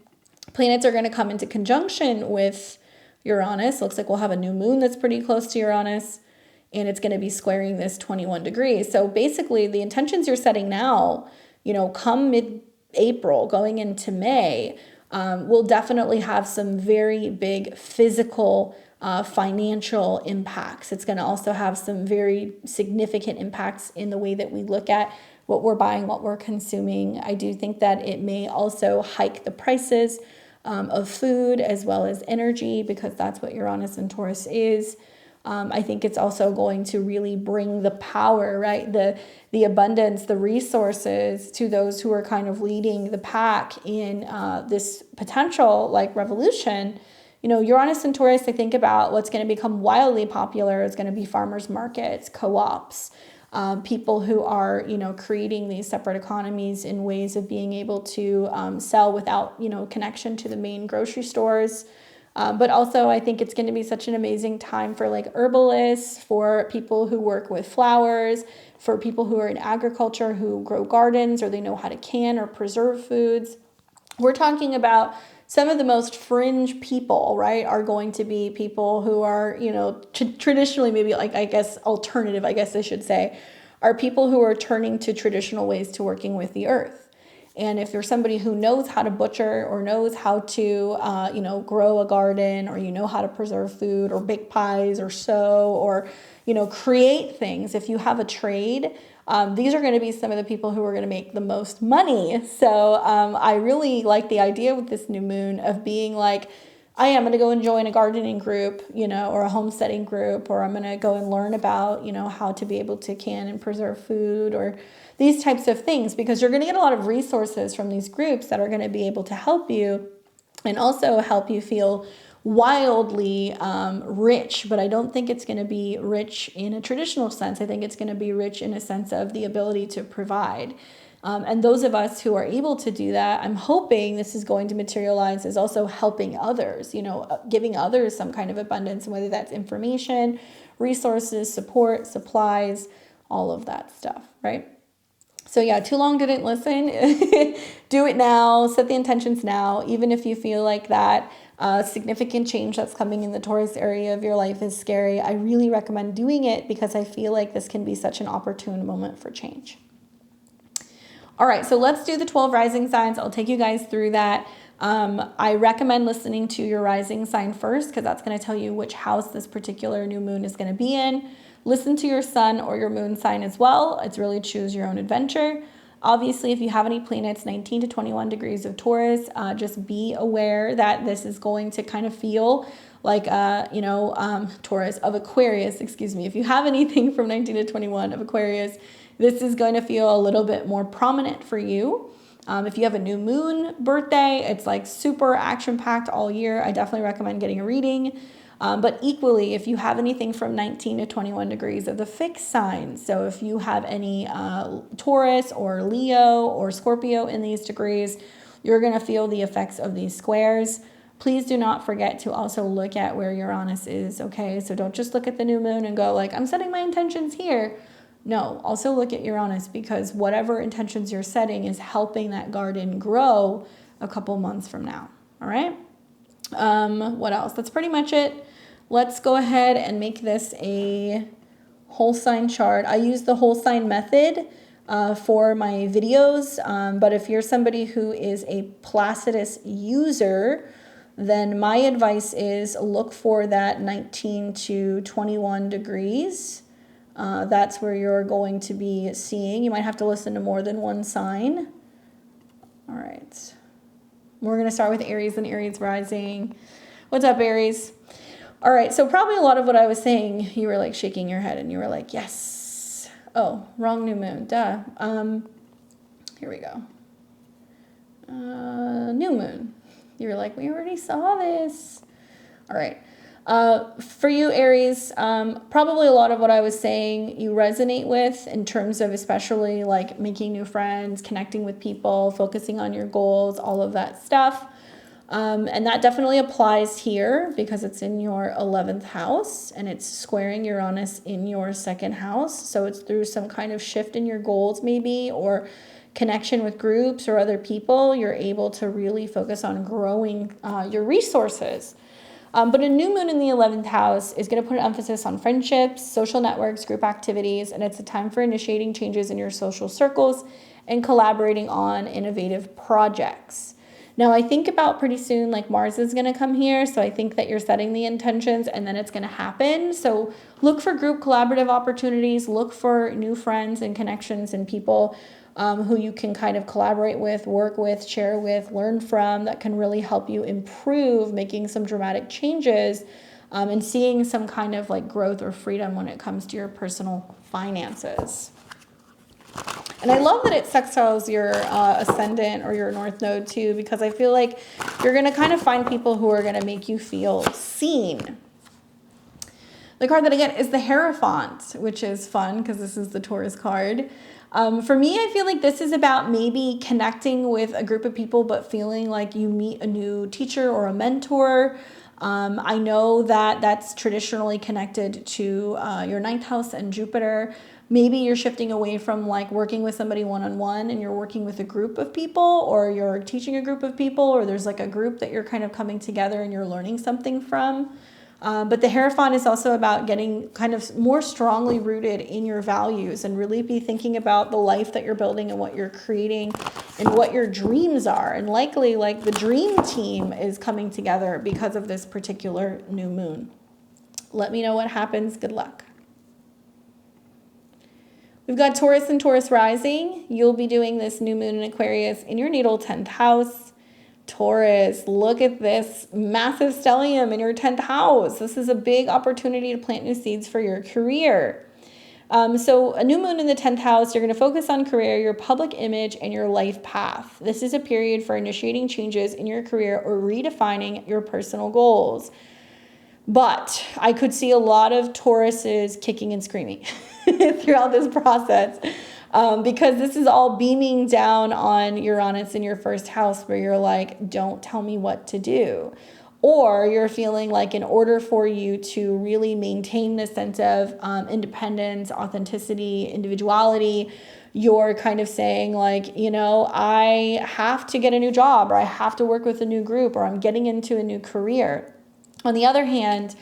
planets are going to come into conjunction with Uranus. Looks like we'll have a new moon that's pretty close to Uranus, and it's going to be squaring this 21 degrees. So basically, the intentions you're setting now, come mid-April going into May, will definitely have some very big physical, financial impacts. It's going to also have some very significant impacts in the way that we look at what we're buying, what we're consuming. I do think that it may also hike the prices of food as well as energy, because that's what Uranus and Taurus is. I think it's also going to really bring the power, right? The abundance, the resources to those who are kind of leading the pack in this potential like revolution. Uranus and Taurus, I think about what's going to become wildly popular is going to be farmers markets, co-ops, people who are, creating these separate economies in ways of being able to sell without, connection to the main grocery stores. But also I think it's going to be such an amazing time for like herbalists, for people who work with flowers, for people who are in agriculture, who grow gardens, or they know how to can or preserve foods. We're talking about some of the most fringe people, right, are going to be people who are, traditionally maybe like, alternative, I guess I should say, are people who are turning to traditional ways to working with the earth. And if you're somebody who knows how to butcher or knows how to, grow a garden, or how to preserve food or bake pies or sew or, create things, if you have a trade, these are going to be some of the people who are going to make the most money. So I really like the idea with this new moon of being like, I am going to go and join a gardening group, or a homesteading group, or I'm going to go and learn about, how to be able to can and preserve food, or these types of things, because you're going to get a lot of resources from these groups that are going to be able to help you and also help you feel wildly rich. But I don't think it's going to be rich in a traditional sense. I think it's going to be rich in a sense of the ability to provide. And those of us who are able to do that, I'm hoping this is going to materialize as also helping others, giving others some kind of abundance, whether that's information resources, support, supplies, all of that stuff, right? So yeah, too long didn't listen. Do it now, set the intentions now, even if you feel like that significant change that's coming in the Taurus area of your life is scary. I really recommend doing it because I feel like this can be such an opportune moment for change. All right, so let's do the 12 rising signs. I'll take you guys through that. I recommend listening to your rising sign first because that's going to tell you which house this particular new moon is going to be in. Listen to your sun or your moon sign as well. It's really choose your own adventure. Obviously, if you have any planets 19 to 21 degrees of Taurus, just be aware that this is going to kind of feel like, Taurus of Aquarius, excuse me. If you have anything from 19 to 21 of Aquarius, this is going to feel a little bit more prominent for you. If you have a new moon birthday, it's like super action-packed all year. I definitely recommend getting a reading. But equally, if you have anything from 19 to 21 degrees of the fixed signs, so if you have any Taurus or Leo or Scorpio in these degrees, you're going to feel the effects of these squares. Please do not forget to also look at where Uranus is, okay? So don't just look at the new moon and go like, I'm setting my intentions here. No, also look at Uranus because whatever intentions you're setting is helping that garden grow a couple months from now, all right? What else? That's pretty much it. Let's go ahead and make this a whole sign chart. I use the whole sign method for my videos, but if you're somebody who is a Placidus user, then my advice is look for that 19 to 21 degrees. That's where you're going to be seeing. You might have to listen to more than one sign. All right. We're going to start with Aries and Aries rising. What's up, Aries? All right, so probably a lot of what I was saying, you were like shaking your head and you were like, yes. Oh, wrong new moon, duh. Here we go. New moon. You were like, we already saw this. All right. For you, Aries, probably a lot of what I was saying you resonate with in terms of especially like making new friends, connecting with people, focusing on your goals, all of that stuff. And that definitely applies here because it's in your 11th house and it's squaring Uranus in your 2nd house. So it's through some kind of shift in your goals maybe or connection with groups or other people, you're able to really focus on growing your resources. But a new moon in the 11th house is going to put an emphasis on friendships, social networks, group activities, and it's a time for initiating changes in your social circles and collaborating on innovative projects. Now, I think about pretty soon, like Mars is going to come here, so I think that you're setting the intentions and then it's going to happen. So look for group collaborative opportunities, look for new friends and connections and people who you can kind of collaborate with, work with, share with, learn from, that can really help you improve, making some dramatic changes and seeing some kind of like growth or freedom when it comes to your personal finances. And I love that it sextiles your ascendant or your north node too, because I feel like you're going to kind of find people who are going to make you feel seen. The card that I get is the Hierophant, which is fun because this is the Taurus card. For me, I feel like this is about maybe connecting with a group of people, but feeling like you meet a new teacher or a mentor. I know that that's traditionally connected to your 9th house and Jupiter. Maybe you're shifting away from like working with somebody one-on-one and you're working with a group of people, or you're teaching a group of people, or there's like a group that you're kind of coming together and you're learning something from. But the Hierophant is also about getting kind of more strongly rooted in your values and really be thinking about the life that you're building and what you're creating and what your dreams are. And likely like the dream team is coming together because of this particular new moon. Let me know what happens. Good luck. We've got Taurus and Taurus rising. You'll be doing this new moon in Aquarius in your natal 10th house. Taurus, look at this massive stellium in your 10th house. This is a big opportunity to plant new seeds for your career. So a new moon in the 10th house, you're going to focus on career, your public image, and your life path. This is a period for initiating changes in your career or redefining your personal goals. But I could see a lot of Tauruses kicking and screaming throughout this process. Because this is all beaming down on Uranus in your 1st house where you're like, don't tell me what to do. Or you're feeling like in order for you to really maintain this sense of independence, authenticity, individuality, you're kind of saying like, you know, I have to get a new job, or I have to work with a new group, or I'm getting into a new career. On the other hand,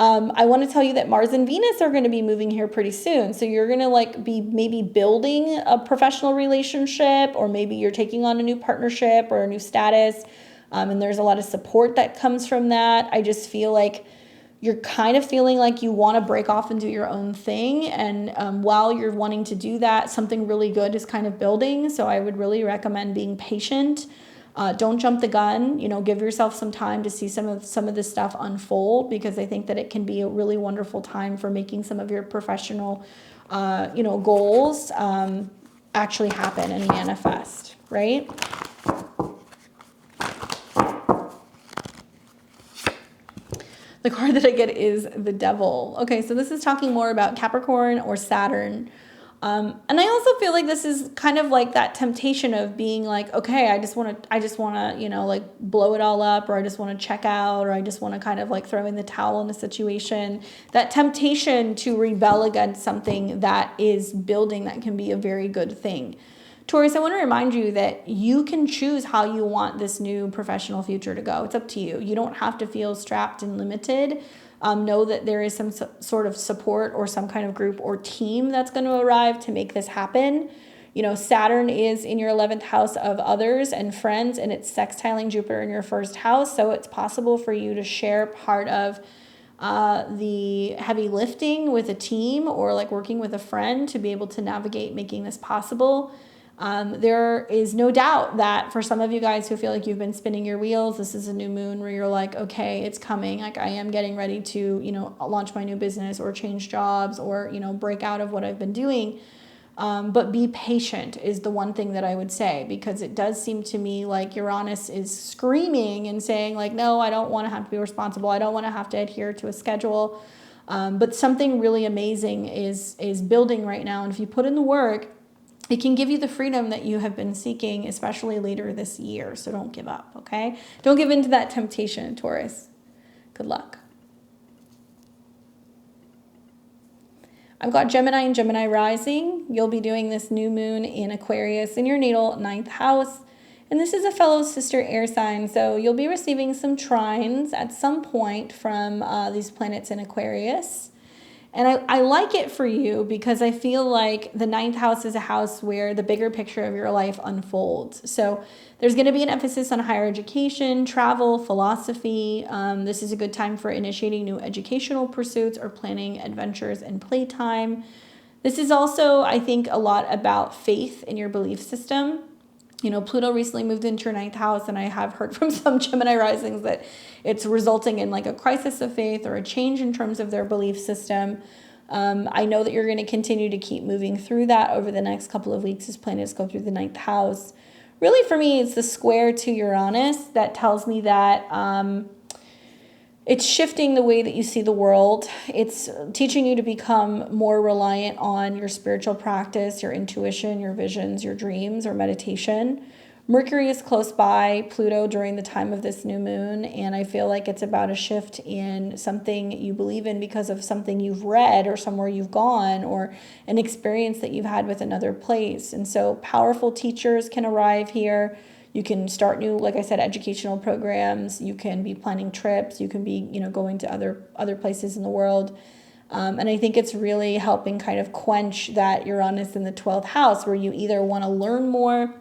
I want to tell you that Mars and Venus are going to be moving here pretty soon. So you're going to like be maybe building a professional relationship, or maybe you're taking on a new partnership or a new status. And there's a lot of support that comes from that. I just feel like you're kind of feeling like you want to break off and do your own thing. And while you're wanting to do that, something really good is kind of building. So I would really recommend being patient. Don't jump the gun, you know, give yourself some time to see some of this stuff unfold, because I think that it can be a really wonderful time for making some of your professional, goals actually happen and manifest, right? The card that I get is the Devil. Okay, so this is talking more about Capricorn or Saturn. And I also feel like this is kind of like that temptation of being like, okay, I just want to, you know, like blow it all up, or I just want to check out, or I just want to kind of like throw in the towel in a situation. That temptation to rebel against something that is building, that can be a very good thing. Taurus, I want to remind you that you can choose how you want this new professional future to go. It's up to you. You don't have to feel strapped and limited. Know that there is some sort of support or some kind of group or team that's going to arrive to make this happen. You know, Saturn is in your 11th house of others and friends, and it's sextiling Jupiter in your first house. So it's possible for you to share part of the heavy lifting with a team, or like working with a friend to be able to navigate making this possible. There is no doubt that for some of you guys who feel like you've been spinning your wheels, this is a new moon where you're like, okay, it's coming. Like I am getting ready to, you know, launch my new business or change jobs or, you know, break out of what I've been doing. But be patient is the one thing that I would say, because it does seem to me like Uranus is screaming and saying like, no, I don't want to have to be responsible. I don't want to have to adhere to a schedule. But something really amazing is building right now. And if you put in the work, it can give you the freedom that you have been seeking, especially later this year. So don't give up, okay? Don't give in to that temptation, Taurus. Good luck. I've got Gemini and Gemini rising. You'll be doing this new moon in Aquarius in your natal 9th house. And this is a fellow sister air sign. So you'll be receiving some trines at some point from these planets in Aquarius. And I like it for you because I feel like the 9th house is a house where the bigger picture of your life unfolds. So there's going to be an emphasis on higher education, travel, philosophy. This is a good time for initiating new educational pursuits or planning adventures and playtime. This is also, I think, a lot about faith in your belief system. You know, Pluto recently moved into your 9th house, and I have heard from some Gemini risings that it's resulting in like a crisis of faith or a change in terms of their belief system. I know that you're going to continue to keep moving through that over the next couple of weeks as planets go through the 9th house. Really, for me, it's the square to Uranus that tells me that it's shifting the way that you see the world. It's teaching you to become more reliant on your spiritual practice, your intuition, your visions, your dreams, or meditation. Mercury is close by Pluto during the time of this new moon, and I feel like it's about a shift in something you believe in because of something you've read or somewhere you've gone or an experience that you've had with another place. And so powerful teachers can arrive here. You can start new, like I said, educational programs. You can be planning trips. You can be, you know, going to other places in the world. And I think it's really helping kind of quench that Uranus in the 12th house where you either want to learn more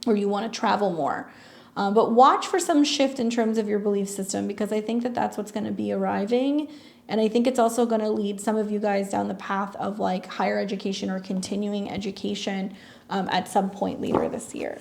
or you want to travel more. But watch for some shift in terms of your belief system, because I think that that's what's going to be arriving. And I think it's also going to lead some of you guys down the path of like higher education or continuing education at some point later this year.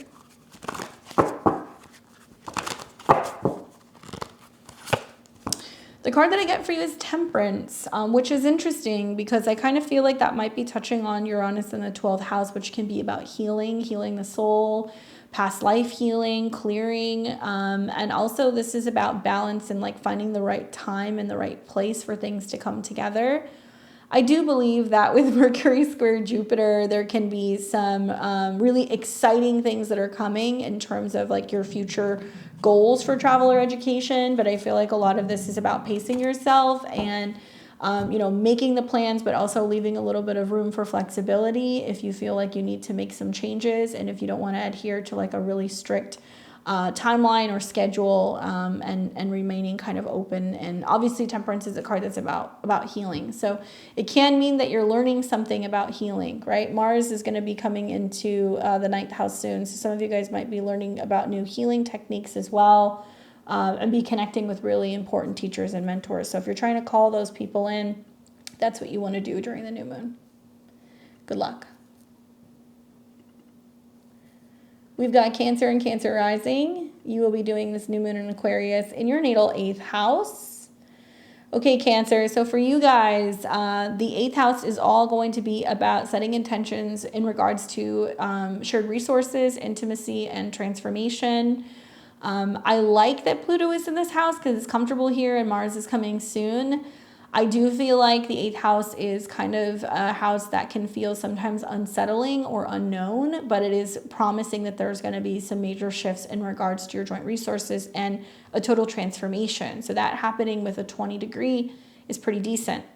The card that I get for you is Temperance, which is interesting because I kind of feel like that might be touching on Uranus in the 12th house, which can be about healing the soul, past life healing, clearing. And also this is about balance and like finding the right time and the right place for things to come together. I do believe that with Mercury square Jupiter, there can be some really exciting things that are coming in terms of like your future goals for travel or education. But I feel like a lot of this is about pacing yourself and, making the plans, but also leaving a little bit of room for flexibility if you feel like you need to make some changes and if you don't want to adhere to like a really strict timeline or schedule, and remaining kind of open. And obviously Temperance is a card that's about healing. So it can mean that you're learning something about healing, right? Mars is going to be coming into the 9th house soon. So some of you guys might be learning about new healing techniques as well, and be connecting with really important teachers and mentors. So if you're trying to call those people in, that's what you want to do during the new moon. Good luck. We've got Cancer and Cancer rising. You will be doing this new moon in Aquarius in your natal 8th house. Okay, Cancer. So for you guys, the 8th house is all going to be about setting intentions in regards to shared resources, intimacy, and transformation. I like that Pluto is in this house because it's comfortable here and Mars is coming soon. I do feel like the 8th house is kind of a house that can feel sometimes unsettling or unknown, but it is promising that there's going to be some major shifts in regards to your joint resources and a total transformation. So that happening with a 20-degree is pretty decent.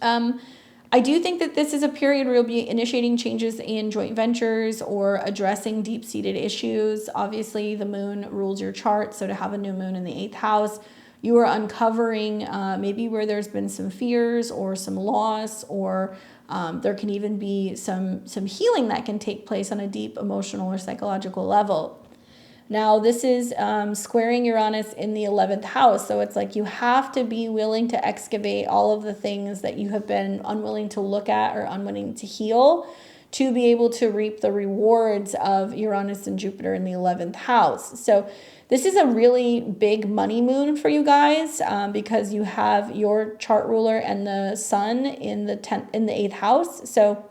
I do think that this is a period where you'll be initiating changes in joint ventures or addressing deep-seated issues. Obviously, the moon rules your chart, so to have a new moon in the 8th house, you are uncovering maybe where there's been some fears or some loss, or there can even be some healing that can take place on a deep emotional or psychological level. Now, this is squaring Uranus in the 11th house, so it's like you have to be willing to excavate all of the things that you have been unwilling to look at or unwilling to heal to be able to reap the rewards of Uranus and Jupiter in the 11th house. So this is a really big money moon for you guys, because you have your chart ruler and the sun in the 8th house. So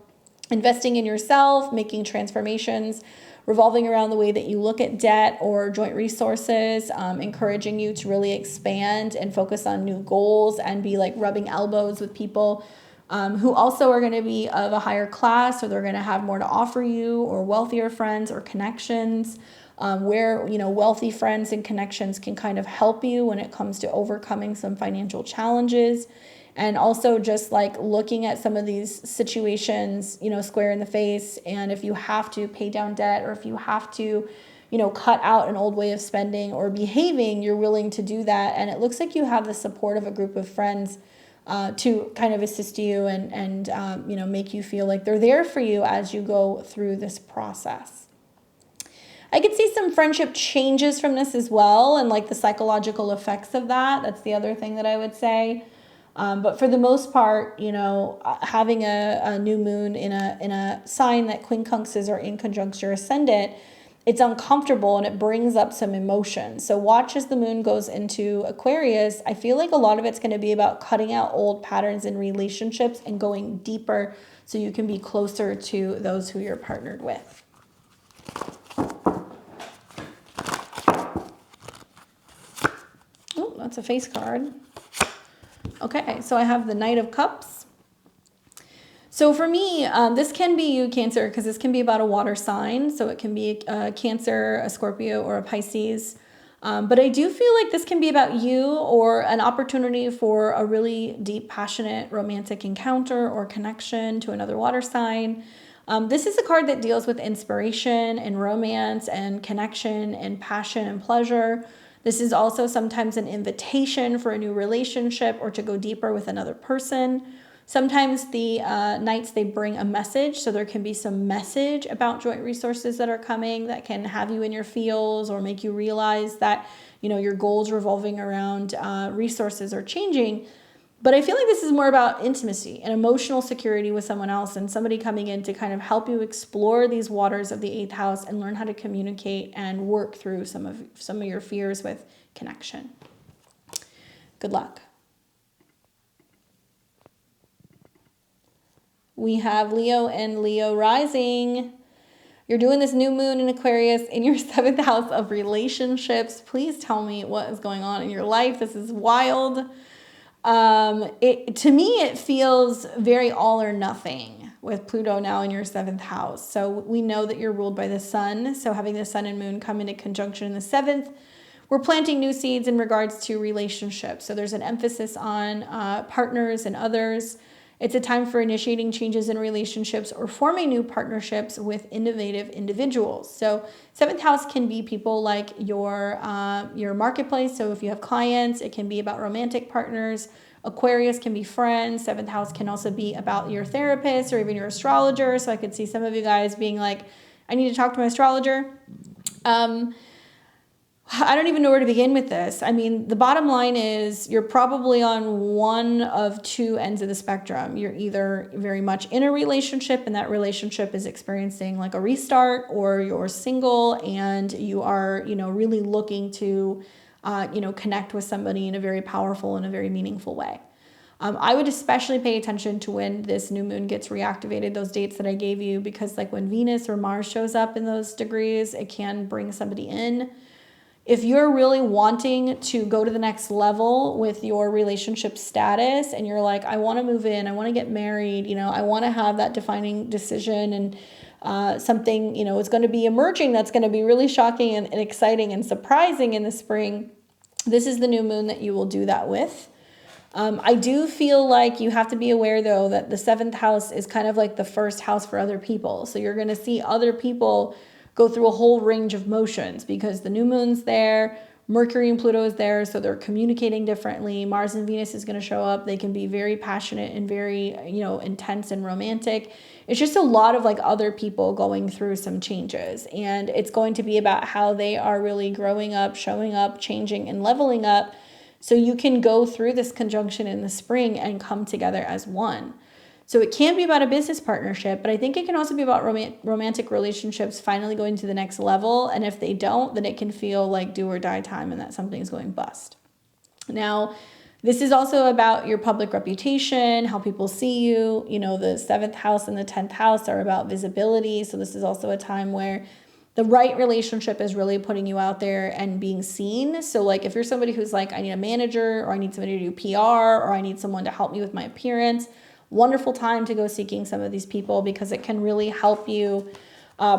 investing in yourself, making transformations, revolving around the way that you look at debt or joint resources, encouraging you to really expand and focus on new goals and be like rubbing elbows with people who also are going to be of a higher class, or they're going to have more to offer you, or wealthier friends or connections. Where, wealthy friends and connections can kind of help you when it comes to overcoming some financial challenges. And also just like looking at some of these situations, square in the face. And if you have to pay down debt, or if you have to, cut out an old way of spending or behaving, you're willing to do that. And it looks like you have the support of a group of friends to kind of assist you and make you feel like they're there for you as you go through this process. I could see some friendship changes from this as well, and like the psychological effects of that. That's the other thing that I would say. But for the most part, having a new moon in a sign that quincunxes are in conjunction your ascendant, it's uncomfortable and it brings up some emotion. So watch as the moon goes into Aquarius. I feel like a lot of it's going to be about cutting out old patterns in relationships and going deeper so you can be closer to those who you're partnered with. Oh, that's a face card. Okay, so I have the Knight of Cups. So for me, this can be you, Cancer, because this can be about a water sign. So it can be a Cancer, a Scorpio, or a Pisces. But I do feel like this can be about you, or an opportunity for a really deep, passionate, romantic encounter or connection to another water sign. This is a card that deals with inspiration and romance and connection and passion and pleasure. This is also sometimes an invitation for a new relationship or to go deeper with another person. Sometimes the Knights, they bring a message. So there can be some message about joint resources that are coming that can have you in your feels or make you realize that, your goals revolving around resources are changing. But I feel like this is more about intimacy and emotional security with someone else, and somebody coming in to kind of help you explore these waters of the 8th house and learn how to communicate and work through some of your fears with connection. Good luck. We have Leo and Leo rising. You're doing this new moon in Aquarius in your 7th house of relationships. Please tell me what is going on in your life. This is wild. To me, it feels very all or nothing with Pluto now in your 7th house. So we know that you're ruled by the sun. So having the sun and moon come into conjunction in the 7th, we're planting new seeds in regards to relationships. So there's an emphasis on partners and others. It's a time for initiating changes in relationships or forming new partnerships with innovative individuals. So 7th house can be people like your marketplace. So if you have clients, it can be about romantic partners. Aquarius can be friends. 7th house can also be about your therapist or even your astrologer. So I could see some of you guys being like, I need to talk to my astrologer. I don't even know where to begin with this. I mean, the bottom line is you're probably on one of two ends of the spectrum. You're either very much in a relationship and that relationship is experiencing like a restart, or you're single and you are, really looking to, connect with somebody in a very powerful and a very meaningful way. I would especially pay attention to when this new moon gets reactivated, those dates that I gave you, because like when Venus or Mars shows up in those degrees, it can bring somebody in. If you're really wanting to go to the next level with your relationship status and you're like, I want to move in, I want to get married, I want to have that defining decision and something, is going to be emerging that's going to be really shocking and exciting and surprising in the spring, this is the new moon that you will do that with. I do feel like you have to be aware, though, that the 7th house is kind of like the first house for other people. So you're going to see other people go through a whole range of motions because the new moon's there, Mercury and Pluto is there, so they're communicating differently. Mars and Venus is going to show up. They can be very passionate and very, intense and romantic. It's just a lot of like other people going through some changes, and it's going to be about how they are really growing up, showing up, changing, and leveling up, so you can go through this conjunction in the spring and come together as one. So it can be about a business partnership, but I think it can also be about romantic relationships finally going to the next level. And if they don't, then it can feel like do or die time and that something's going bust. Now, this is also about your public reputation, how people see you. The 7th house and the 10th house are about visibility. So this is also a time where the right relationship is really putting you out there and being seen. So like if you're somebody who's like, I need a manager, or I need somebody to do PR, or I need someone to help me with my appearance, wonderful time to go seeking some of these people because it can really help you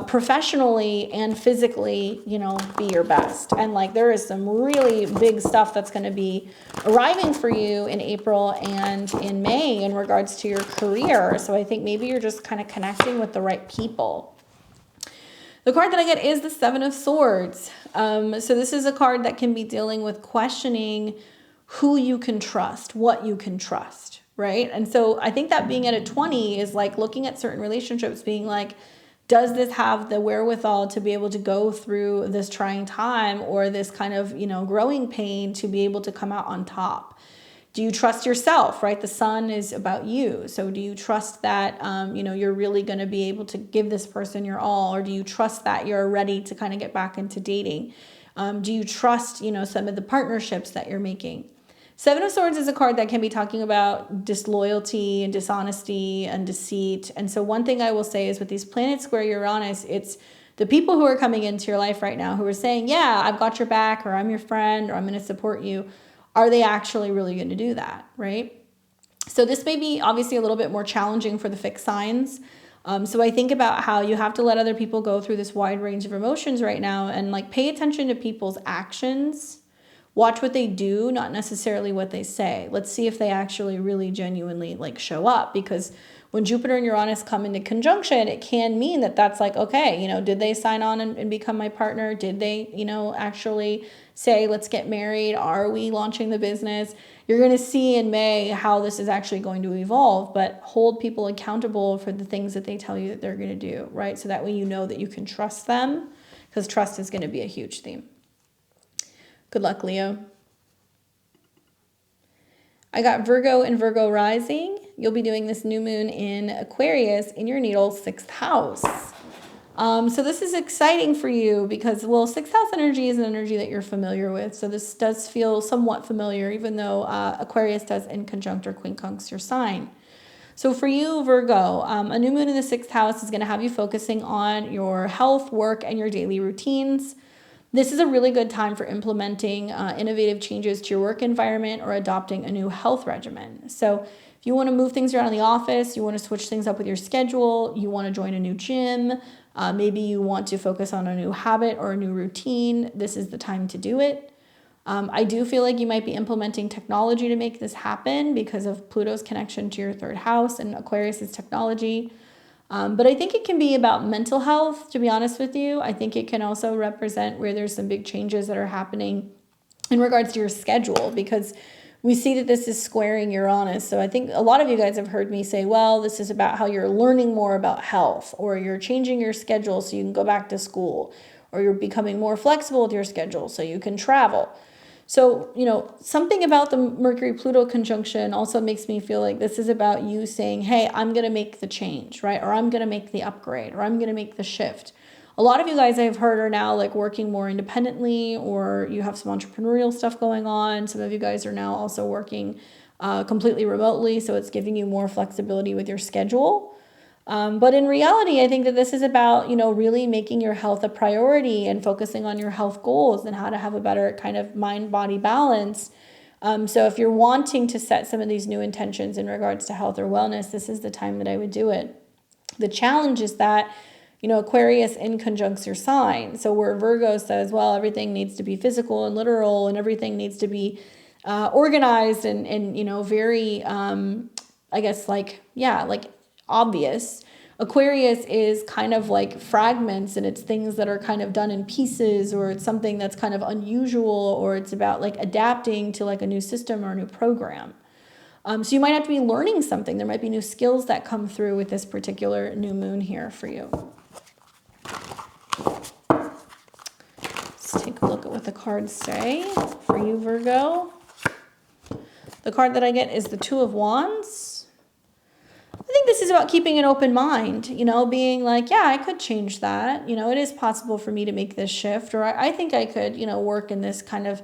professionally and physically, be your best. And like there is some really big stuff that's going to be arriving for you in April and in May in regards to your career. So I think maybe you're just kind of connecting with the right people. The card that I get is the 7 of Swords. So this is a card that can be dealing with questioning who you can trust, what you can trust. Right? And so I think that being at a 20 is like looking at certain relationships being like, does this have the wherewithal to be able to go through this trying time or this kind of, growing pain to be able to come out on top? Do you trust yourself, right? The sun is about you. So do you trust that, you're really going to be able to give this person your all? Or do you trust that you're ready to kind of get back into dating? Do you trust, some of the partnerships that you're making? 7 of Swords is a card that can be talking about disloyalty and dishonesty and deceit. And so one thing I will say is with these planets square Uranus, it's the people who are coming into your life right now who are saying, yeah, I've got your back, or I'm your friend, or I'm going to support you. Are they actually really going to do that, right? So this may be obviously a little bit more challenging for the fixed signs. So I think about how you have to let other people go through this wide range of emotions right now and like pay attention to people's actions. Watch what they do, not necessarily what they say. Let's see if they actually really genuinely like show up, because when Jupiter and Uranus come into conjunction, it can mean that that's like, okay, did they sign on and become my partner? Did they, actually say, let's get married? Are we launching the business? You're going to see in May how this is actually going to evolve, but hold people accountable for the things that they tell you that they're going to do, right? So that way you know that you can trust them, because trust is going to be a huge theme. Good luck, Leo. I got Virgo and Virgo rising. You'll be doing this new moon in Aquarius in your natal 6th house. So this is exciting for you because, well, 6th house energy is an energy that you're familiar with. So this does feel somewhat familiar, even though Aquarius does in conjunct or quincunx your sign. So for you, Virgo, a new moon in the 6th house is going to have you focusing on your health, work, and your daily routines. This is a really good time for implementing innovative changes to your work environment or adopting a new health regimen. So if you want to move things around in the office, you want to switch things up with your schedule, you want to join a new gym, maybe you want to focus on a new habit or a new routine, this is the time to do it. I do feel like you might be implementing technology to make this happen because of Pluto's connection to your third house and Aquarius's technology. But I think it can be about mental health, to be honest with you. I think it can also represent where there's some big changes that are happening in regards to your schedule, because we see that this is squaring Uranus. So I think a lot of you guys have heard me say, well, this is about how you're learning more about health, or you're changing your schedule so you can go back to school, or you're becoming more flexible with your schedule so you can travel. So, something about the Mercury-Pluto conjunction also makes me feel like this is about you saying, hey, I'm going to make the change, right? Or I'm going to make the upgrade, or I'm going to make the shift. A lot of you guys I've heard are now like working more independently, or you have some entrepreneurial stuff going on. Some of you guys are now also working completely remotely, so it's giving you more flexibility with your schedule. But in reality, I think that this is about, really making your health a priority and focusing on your health goals and how to have a better kind of mind-body balance. So if you're wanting to set some of these new intentions in regards to health or wellness, this is the time that I would do it. The challenge is that, Aquarius conjuncts your sign. So where Virgo says, well, everything needs to be physical and literal and everything needs to be organized and very, obvious. Aquarius is kind of like fragments, and it's things that are kind of done in pieces, or it's something that's kind of unusual, or it's about like adapting to like a new system or a new program. So you might have to be learning something. There might be new skills that come through with this particular new moon here for you. Let's take a look at what the cards say for you, Virgo. The card that I get is the Two of Wands. I think this is about keeping an open mind, being like, yeah, I could change that. It is possible for me to make this shift, or I think I could, work in this kind of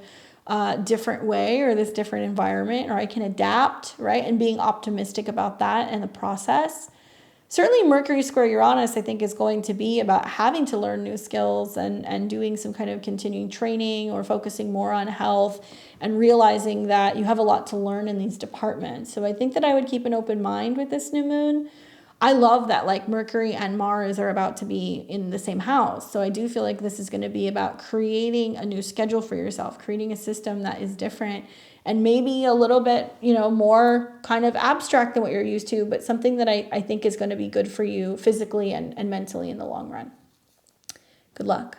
different way or this different environment, or I can adapt, right? And being optimistic about that and the process. Certainly Mercury square Uranus, I think, is going to be about having to learn new skills and doing some kind of continuing training or focusing more on health and realizing that you have a lot to learn in these departments. So I think that I would keep an open mind with this new moon. I love that like Mercury and Mars are about to be in the same house. So I do feel like this is going to be about creating a new schedule for yourself, creating a system that is different and maybe a little bit, more kind of abstract than what you're used to, but something that I think is going to be good for you physically and mentally in the long run. Good luck.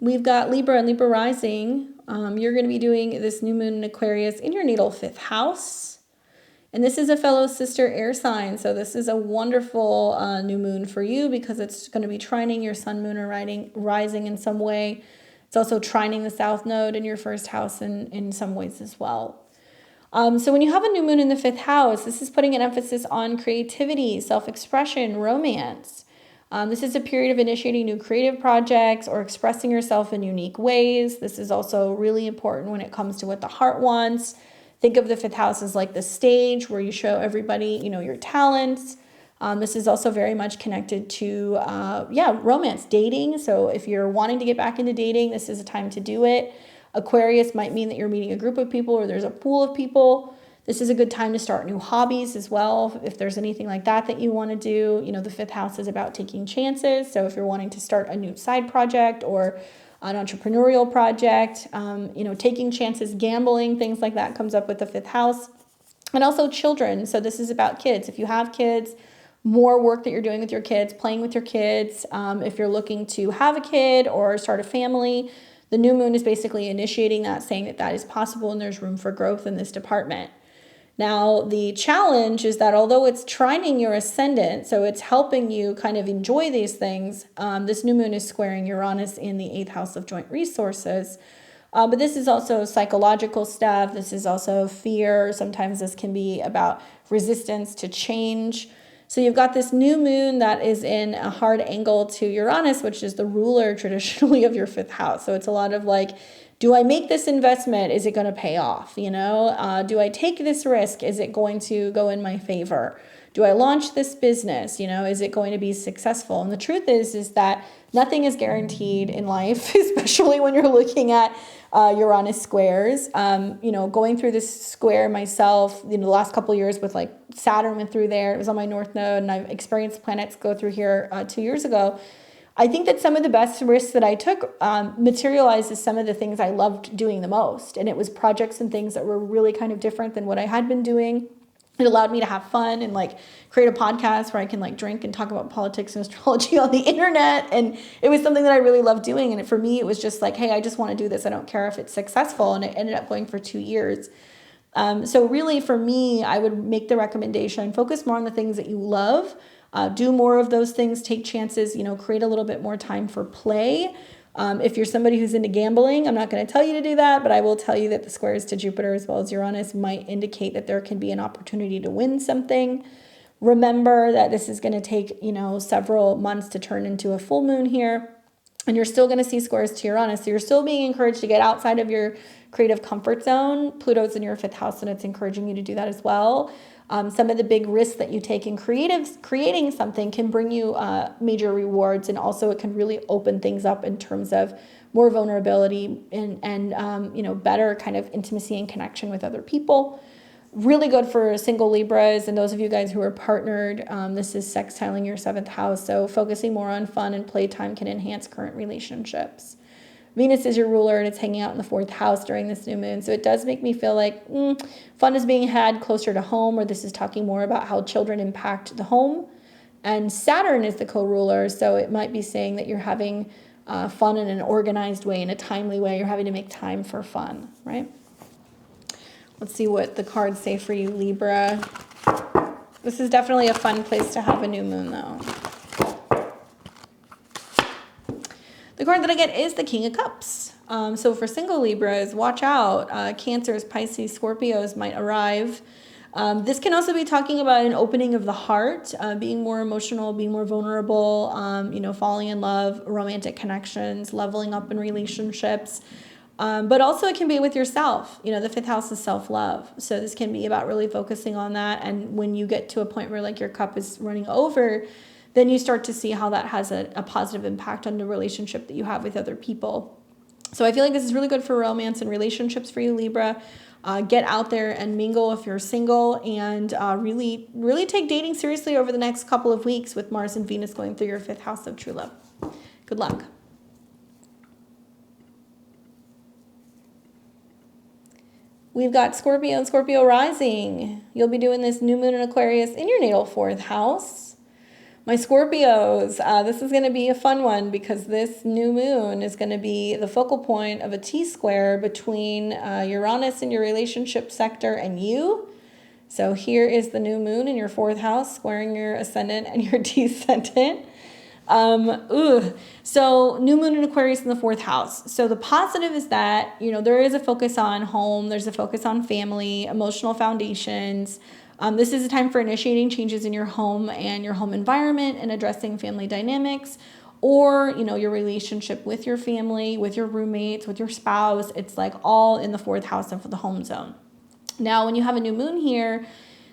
We've got Libra and Libra rising. You're going to be doing this new moon in Aquarius in your natal 5th house. And this is a fellow sister air sign. So this is a wonderful new moon for you because it's going to be trining your sun, moon, or rising in some way. It's also trining the south node in your 1st house in some ways as well. So when you have a new moon in the 5th house, this is putting an emphasis on creativity, self-expression, romance. This is a period of initiating new creative projects or expressing yourself in unique ways. This is also really important when it comes to what the heart wants. Think of the 5th house as like the stage where you show everybody, your talents. This is also very much connected to, romance, dating. So if you're wanting to get back into dating, this is a time to do it. Aquarius might mean that you're meeting a group of people or there's a pool of people. This is a good time to start new hobbies as well. If there's anything like that you want to do, the 5th house is about taking chances. So if you're wanting to start a new side project or an entrepreneurial project, taking chances, gambling, things like that comes up with the 5th house. And also children. So this is about kids. If you have kids, more work that you're doing with your kids, playing with your kids. If you're looking to have a kid or start a family, the new moon is basically initiating that, saying that that is possible and there's room for growth in this department. Now, the challenge is that although it's trining your ascendant, so it's helping you kind of enjoy these things, this new moon is squaring Uranus in the 8th house of joint resources. But this is also psychological stuff. This is also fear. Sometimes this can be about resistance to change. So you've got this new moon that is in a hard angle to Uranus, which is the ruler traditionally of your 5th house. So it's a lot of like Do I make this investment? Is it going to pay off? Do I take this risk? Is it going to go in my favor? Do I launch this business? Is it going to be successful? And the truth is that nothing is guaranteed in life, especially when you're looking at Uranus squares. Going through this square myself, the last couple of years with like Saturn went through there. It was on my north node, and I've experienced planets go through here 2 years ago. I think that some of the best risks that I took materialized as some of the things I loved doing the most. And it was projects and things that were really kind of different than what I had been doing. It allowed me to have fun and like create a podcast where I can like drink and talk about politics and astrology on the internet. And it was something that I really loved doing. And for me, it was just like, hey, I just want to do this. I don't care if it's successful. And it ended up going for 2 years. So really for me, I would make the recommendation, focus more on the things that you love. Do more of those things, take chances, create a little bit more time for play. If you're somebody who's into gambling, I'm not going to tell you to do that, but I will tell you that the squares to Jupiter as well as Uranus might indicate that there can be an opportunity to win something. Remember that this is going to take, several months to turn into a full moon here. And you're still going to see squares to Uranus. So you're still being encouraged to get outside of your creative comfort zone. Pluto's in your 5th house, and it's encouraging you to do that as well. Some of the big risks that you take in creating something can bring you major rewards, and also it can really open things up in terms of more vulnerability and better kind of intimacy and connection with other people. Really good for single Libras and those of you guys who are partnered. This is sextiling your 7th house, so focusing more on fun and playtime can enhance current relationships. Venus is your ruler, and it's hanging out in the 4th house during this new moon. So it does make me feel like fun is being had closer to home, or this is talking more about how children impact the home. And Saturn is the co-ruler, so it might be saying that you're having fun in an organized way, in a timely way. You're having to make time for fun, right? Let's see what the cards say for you, Libra. This is definitely a fun place to have a new moon, though. The card that I get is the King of Cups. So for single Libras, watch out. Cancers, Pisces, Scorpios might arrive. This can also be talking about an opening of the heart, being more emotional, being more vulnerable, falling in love, romantic connections, leveling up in relationships. But also it can be with yourself. The 5th house is self-love. So this can be about really focusing on that. And when you get to a point where like your cup is running over, then you start to see how that has a positive impact on the relationship that you have with other people. So I feel like this is really good for romance and relationships for you, Libra. Get out there and mingle if you're single, and really, really take dating seriously over the next couple of weeks with Mars and Venus going through your 5th house of true love. Good luck. We've got Scorpio and Scorpio rising. You'll be doing this new moon in Aquarius in your natal 4th house. My Scorpios, this is going to be a fun one because this new moon is going to be the focal point of a T-square between Uranus in your relationship sector and you. So here is the new moon in your 4th house, squaring your ascendant and your descendant. So new moon in Aquarius in the 4th house. So the positive is that, there is a focus on home. There's a focus on family, emotional foundations. This is a time for initiating changes in your home and your home environment and addressing family dynamics, or, your relationship with your family, with your roommates, with your spouse. It's like all in the 4th house of the home zone. Now, when you have a new moon here,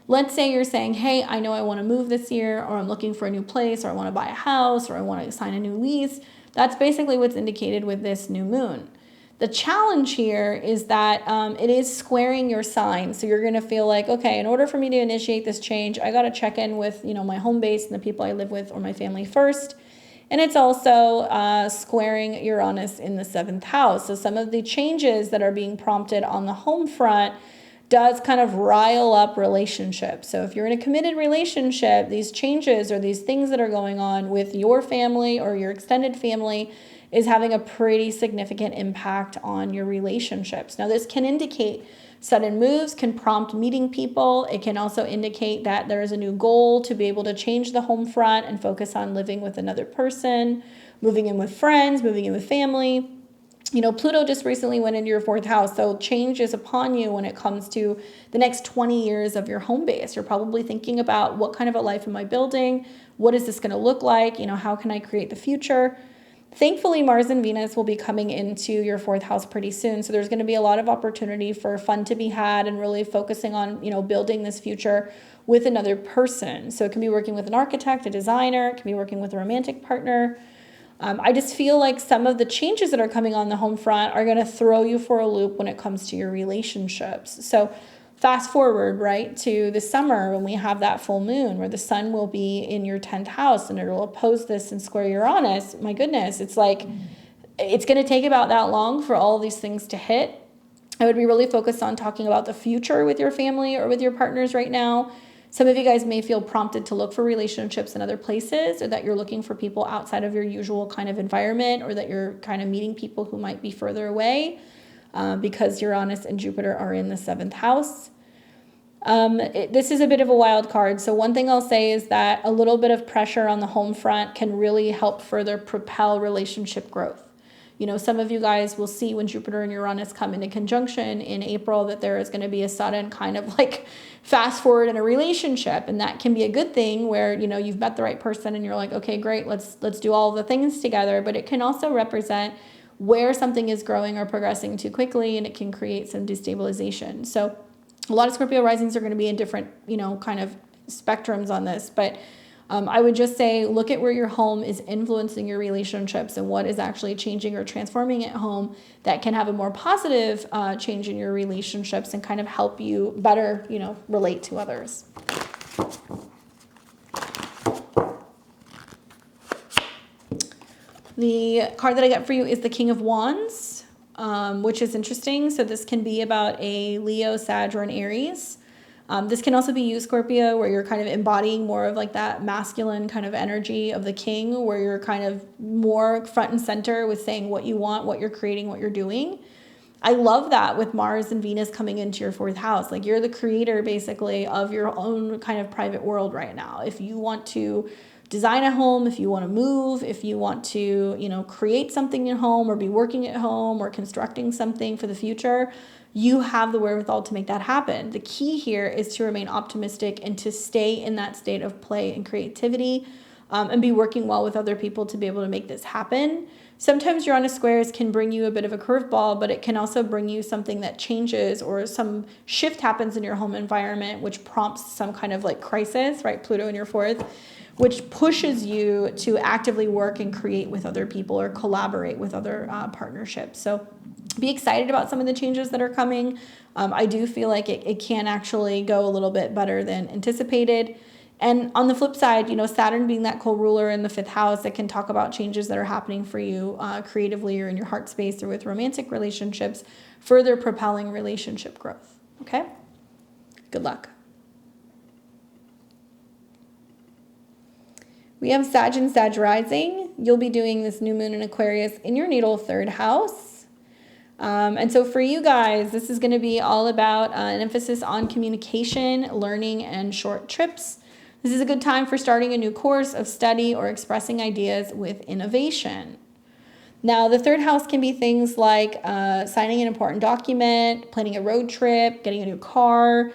let's say you're saying, hey, I know I want to move this year, or I'm looking for a new place, or I want to buy a house, or I want to sign a new lease. That's basically what's indicated with this new moon. The challenge here is that it is squaring your sign. So you're going to feel like, okay, in order for me to initiate this change, I got to check in with, my home base and the people I live with or my family first. And it's also squaring Uranus in the 7th house. So some of the changes that are being prompted on the home front does kind of rile up relationships. So if you're in a committed relationship, these changes or these things that are going on with your family or your extended family is having a pretty significant impact on your relationships. Now, this can indicate sudden moves, can prompt meeting people. It can also indicate that there is a new goal to be able to change the home front and focus on living with another person, moving in with friends, moving in with family. Pluto just recently went into your 4th house, so change is upon you when it comes to the next 20 years of your home base. You're probably thinking about, what kind of a life am I building? What is this going to look like? How can I create the future? Thankfully, Mars and Venus will be coming into your 4th house pretty soon. So there's going to be a lot of opportunity for fun to be had and really focusing on, building this future with another person. So it can be working with an architect, a designer, it can be working with a romantic partner. I just feel like some of the changes that are coming on the home front are going to throw you for a loop when it comes to your relationships. So fast forward, right, to the summer when we have that full moon where the sun will be in your 10th house and it will oppose this and square Uranus. My goodness, it's like it's going to take about that long for all these things to hit. I would be really focused on talking about the future with your family or with your partners right now. Some of you guys may feel prompted to look for relationships in other places, or that you're looking for people outside of your usual kind of environment, or that you're kind of meeting people who might be further away because Uranus and Jupiter are in the 7th house. This is a bit of a wild card. So one thing I'll say is that a little bit of pressure on the home front can really help further propel relationship growth. Some of you guys will see when Jupiter and Uranus come into conjunction in April that there is going to be a sudden kind of like fast forward in a relationship. And that can be a good thing where, you've met the right person and you're like, okay, great, let's do all the things together. But it can also represent where something is growing or progressing too quickly, and it can create some destabilization. So a lot of Scorpio risings are going to be in different, kind of spectrums on this. But I would just say, look at where your home is influencing your relationships and what is actually changing or transforming at home that can have a more positive change in your relationships and kind of help you better, relate to others. The card that I got for you is the King of Wands, which is interesting. So this can be about a Leo, Sag, or an Aries. This can also be you, Scorpio, where you're kind of embodying more of like that masculine kind of energy of the king, where you're kind of more front and center with saying what you want, what you're creating, what you're doing. I love that with Mars and Venus coming into your 4th house. Like you're the creator basically of your own kind of private world right now. If you want to design a home, if you want to move, if you want to, create something at home or be working at home or constructing something for the future, you have the wherewithal to make that happen. The key here is to remain optimistic and to stay in that state of play and creativity, and be working well with other people to be able to make this happen. Sometimes Uranus squares can bring you a bit of a curveball, but it can also bring you something that changes or some shift happens in your home environment, which prompts some kind of like crisis, right? Pluto in your 4th, which pushes you to actively work and create with other people or collaborate with other partnerships. So be excited about some of the changes that are coming. I do feel like it can actually go a little bit better than anticipated. And on the flip side, Saturn being that co-ruler in the 5th house, it can talk about changes that are happening for you creatively or in your heart space or with romantic relationships, further propelling relationship growth. Okay? Good luck. We have Sag and Sag rising. You'll be doing this new moon in Aquarius in your natal 3rd house. And so for you guys, this is going to be all about an emphasis on communication, learning, and short trips. This is a good time for starting a new course of study or expressing ideas with innovation. Now, the 3rd house can be things like signing an important document, planning a road trip, getting a new car,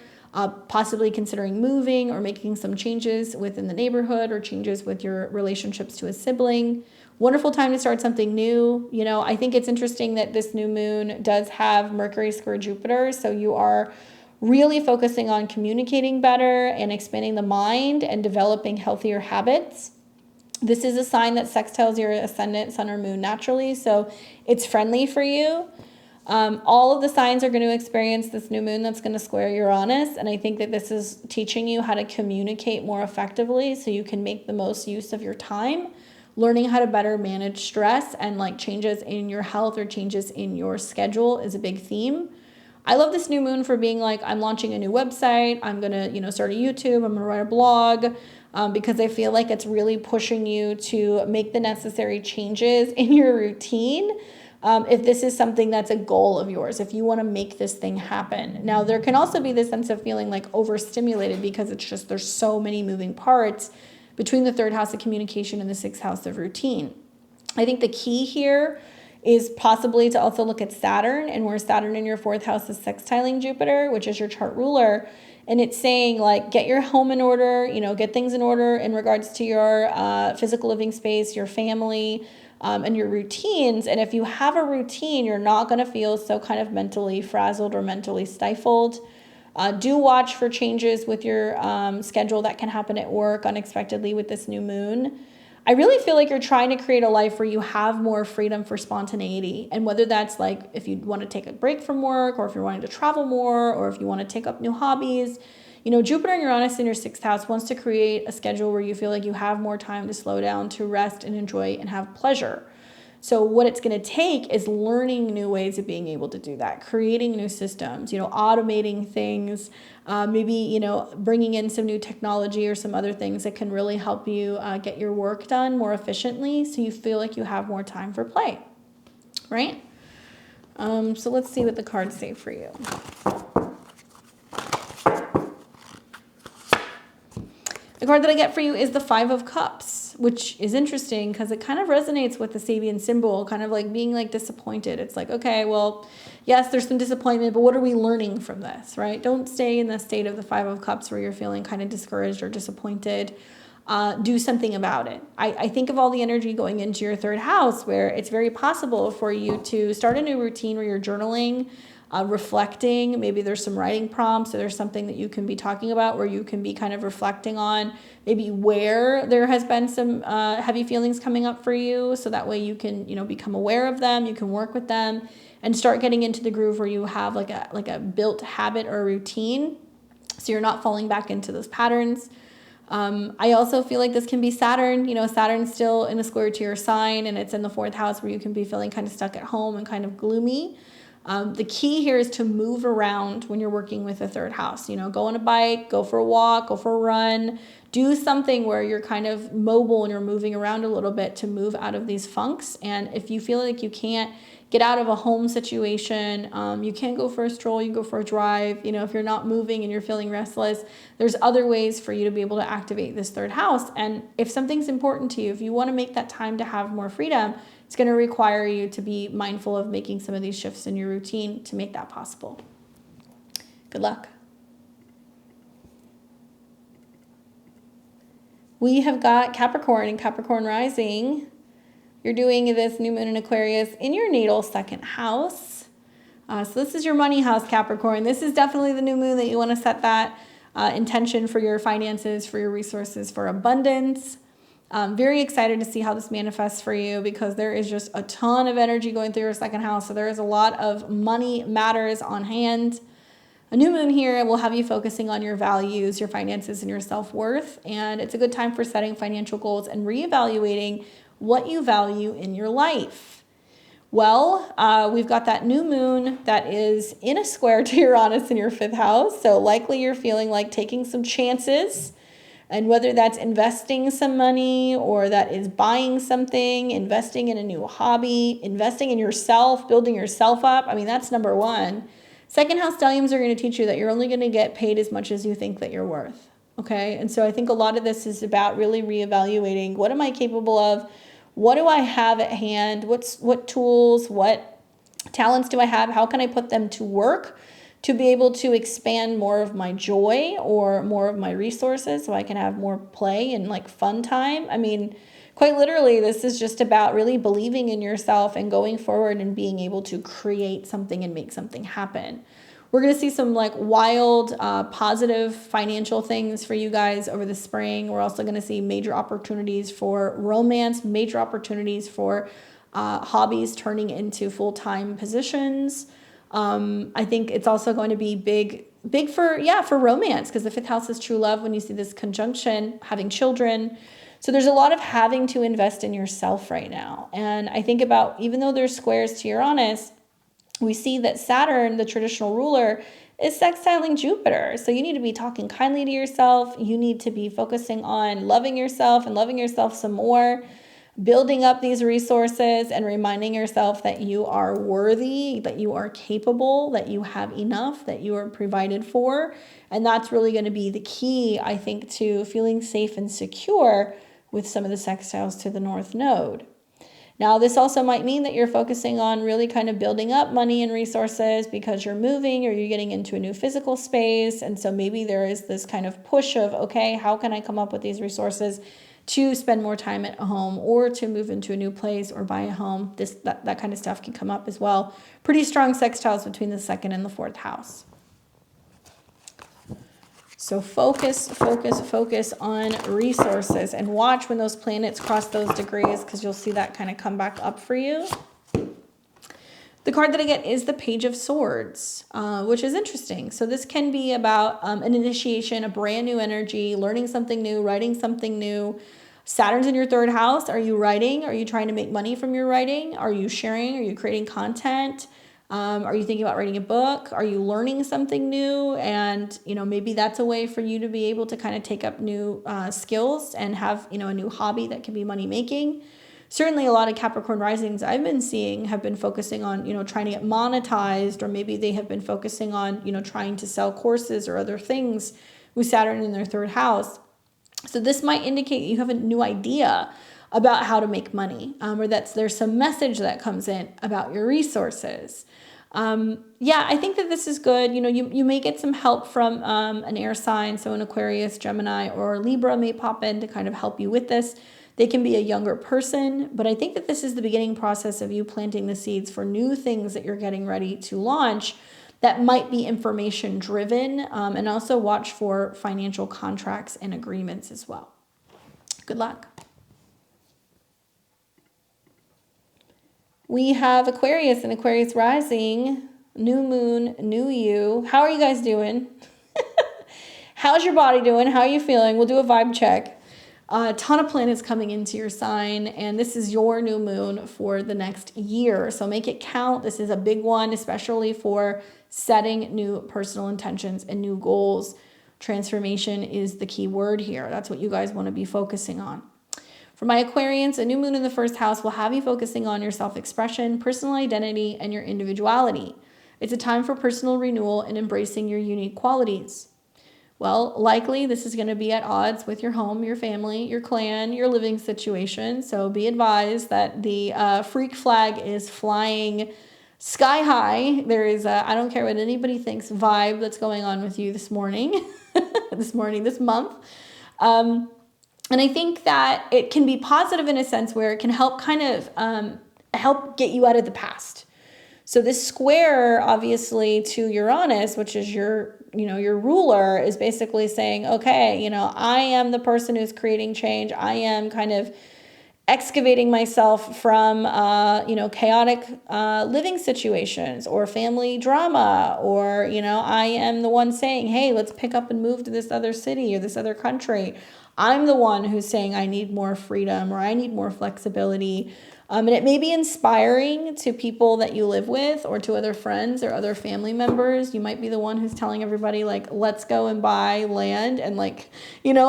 possibly considering moving or making some changes within the neighborhood or changes with your relationships to a sibling. Wonderful time to start something new. I think it's interesting that this new moon does have Mercury square Jupiter. So you are really focusing on communicating better and expanding the mind and developing healthier habits. This is a sign that sextiles your ascendant, sun, or moon naturally. So it's friendly for you. All of the signs are going to experience this new moon that's going to square Uranus. And I think that this is teaching you how to communicate more effectively so you can make the most use of your time. Learning how to better manage stress and like changes in your health or changes in your schedule is a big theme. I love this new moon for being like, I'm launching a new website. I'm going to, start a YouTube. I'm going to write a blog because I feel like it's really pushing you to make the necessary changes in your routine. If this is something that's a goal of yours, if you want to make this thing happen. Now, there can also be this sense of feeling like overstimulated because it's just, there's so many moving parts between the 3rd house of communication and the 6th house of routine. I think the key here is possibly to also look at Saturn, and where Saturn in your 4th house is sextiling Jupiter, which is your chart ruler, And it's saying like, get your home in order, get things in order in regards to your physical living space, your family, and your routines. And if you have a routine, you're not going to feel so kind of mentally frazzled or mentally stifled. Do watch for changes with your schedule that can happen at work unexpectedly with this new moon. I really feel like you're trying to create a life where you have more freedom for spontaneity. And whether that's like if you want to take a break from work, or if you're wanting to travel more, or if you want to take up new hobbies, Jupiter and Uranus in your 6th house wants to create a schedule where you feel like you have more time to slow down, to rest and enjoy and have pleasure. So what it's going to take is learning new ways of being able to do that, creating new systems, automating things, maybe, bringing in some new technology or some other things that can really help you get your work done more efficiently, so you feel like you have more time for play, right? So let's see what the cards say for you. The card that I get for you is the 5 of Cups, which is interesting because it kind of resonates with the Sabian symbol, kind of like being like disappointed. It's like, okay, well, yes, there's some disappointment, but what are we learning from this, right? Don't stay in the state of the 5 of Cups where you're feeling kind of discouraged or disappointed. Do something about it. I think of all the energy going into your 3rd house, where it's very possible for you to start a new routine where you're journaling, reflecting. Maybe there's some writing prompts, or there's something that you can be talking about where you can be kind of reflecting on maybe where there has been some heavy feelings coming up for you, so that way you can become aware of them, you can work with them and start getting into the groove where you have like a built habit or routine, so you're not falling back into those patterns. I also feel like this can be Saturn. Saturn's still in a square to your sign, and it's in the 4th house where you can be feeling kind of stuck at home and kind of gloomy. The key here is to move around when you're working with the 3rd house. Go on a bike, go for a walk, go for a run, do something where you're kind of mobile and you're moving around a little bit to move out of these funks. And if you feel like you can't get out of a home situation, you can go for a stroll, you can go for a drive. If you're not moving and you're feeling restless, there's other ways for you to be able to activate this 3rd house. And if something's important to you, if you want to make that time to have more freedom, it's going to require you to be mindful of making some of these shifts in your routine to make that possible. Good luck. We have got Capricorn and Capricorn rising. You're doing this new moon in Aquarius in your natal 2nd house. So this is your money house, Capricorn. This is definitely the new moon that you want to set that intention for your finances, for your resources, for abundance. Very excited to see how this manifests for you, because there is just a ton of energy going through your 2nd house. So there is a lot of money matters on hand. A new moon here will have you focusing on your values, your finances, and your self-worth. And it's a good time for setting financial goals and reevaluating what you value in your life. Well, we've got that new moon that is in a square to Uranus in your 5th house. So likely you're feeling like taking some chances. And whether that's investing some money, or that is buying something, investing in a new hobby, investing in yourself, building yourself up. I mean, that's number 1. 2nd house stelliums are going to teach you that you're only going to get paid as much as you think that you're worth. Okay. And so I think a lot of this is about really reevaluating, what am I capable of? What do I have at hand? What tools, what talents do I have? How can I put them to work to be able to expand more of my joy or more of my resources, so I can have more play and like fun time? I mean, quite literally, this is just about really believing in yourself and going forward and being able to create something and make something happen. We're going to see some like wild, positive financial things for you guys over the spring. We're also going to see major opportunities for romance, major opportunities for hobbies turning into full-time positions. I think it's also going to be big for romance, because the 5th house is true love when you see this conjunction, having children. So there's a lot of having to invest in yourself right now. And I think about, even though there's squares to Uranus, we see that Saturn, the traditional ruler, is sextiling Jupiter. So you need to be talking kindly to yourself. You need to be focusing on loving yourself and loving yourself some more, building up these resources and reminding yourself that you are worthy, that you are capable, that you have enough, that you are provided for. And that's really going to be the key, I think, to feeling safe and secure with some of the sextiles to the North Node. Now, this also might mean that you're focusing on really kind of building up money and resources because you're moving or you're getting into a new physical space. And so maybe there is this kind of push of, okay, how can I come up with these resources to spend more time at home or to move into a new place or buy a home? That kind of stuff can come up as well. Pretty strong sextiles between the 2nd and the 4th house. So focus on resources and watch when those planets cross those degrees, because you'll see that kind of come back up for you. The card that I get is the Page of Swords, which is interesting. So this can be about an initiation, a brand new energy, learning something new, writing something new. Saturn's in your 3rd house. Are you writing? Are you trying to make money from your writing? Are you sharing? Are you creating content? Are you thinking about writing a book? Are you learning something new? And, maybe that's a way for you to be able to kind of take up new skills and have, a new hobby that can be money making. Certainly a lot of Capricorn risings I've been seeing have been focusing on, trying to get monetized, or maybe they have been focusing on, trying to sell courses or other things with Saturn in their 3rd house. So this might indicate you have a new idea about how to make money, or there's some message that comes in about your resources. I think that this is good. You may get some help from an air sign, so an Aquarius, Gemini, or Libra may pop in to kind of help you with this. They can be a younger person, but I think that this is the beginning process of you planting the seeds for new things that you're getting ready to launch that might be information driven, and also watch for financial contracts and agreements as well. Good luck. We have Aquarius and Aquarius rising, new moon, new you. How are you guys doing? How's your body doing? How are you feeling? We'll do a vibe check. A ton of planets coming into your sign, and this is your new moon for the next year. So make it count. This is a big one, especially for setting new personal intentions and new goals. Transformation is the key word here. That's what you guys want to be focusing on. For my Aquarians, a new moon in the 1st house will have you focusing on your self-expression, personal identity, and your individuality. It's a time for personal renewal and embracing your unique qualities. Well, likely this is going to be at odds with your home, your family, your clan, your living situation. So be advised that the freak flag is flying sky high. There is I don't care what anybody thinks, vibe that's going on with you this morning, this month. And I think that it can be positive in a sense where it can help kind of help get you out of the past. So this square, obviously, to Uranus, which is your ruler, is basically saying, okay, I am the person who's creating change. I am kind of excavating myself from, chaotic living situations or family drama, or, I am the one saying, hey, let's pick up and move to this other city or this other country. I'm the one who's saying I need more freedom or I need more flexibility. And it may be inspiring to people that you live with or to other friends or other family members. You might be the one who's telling everybody, like, let's go and buy land and,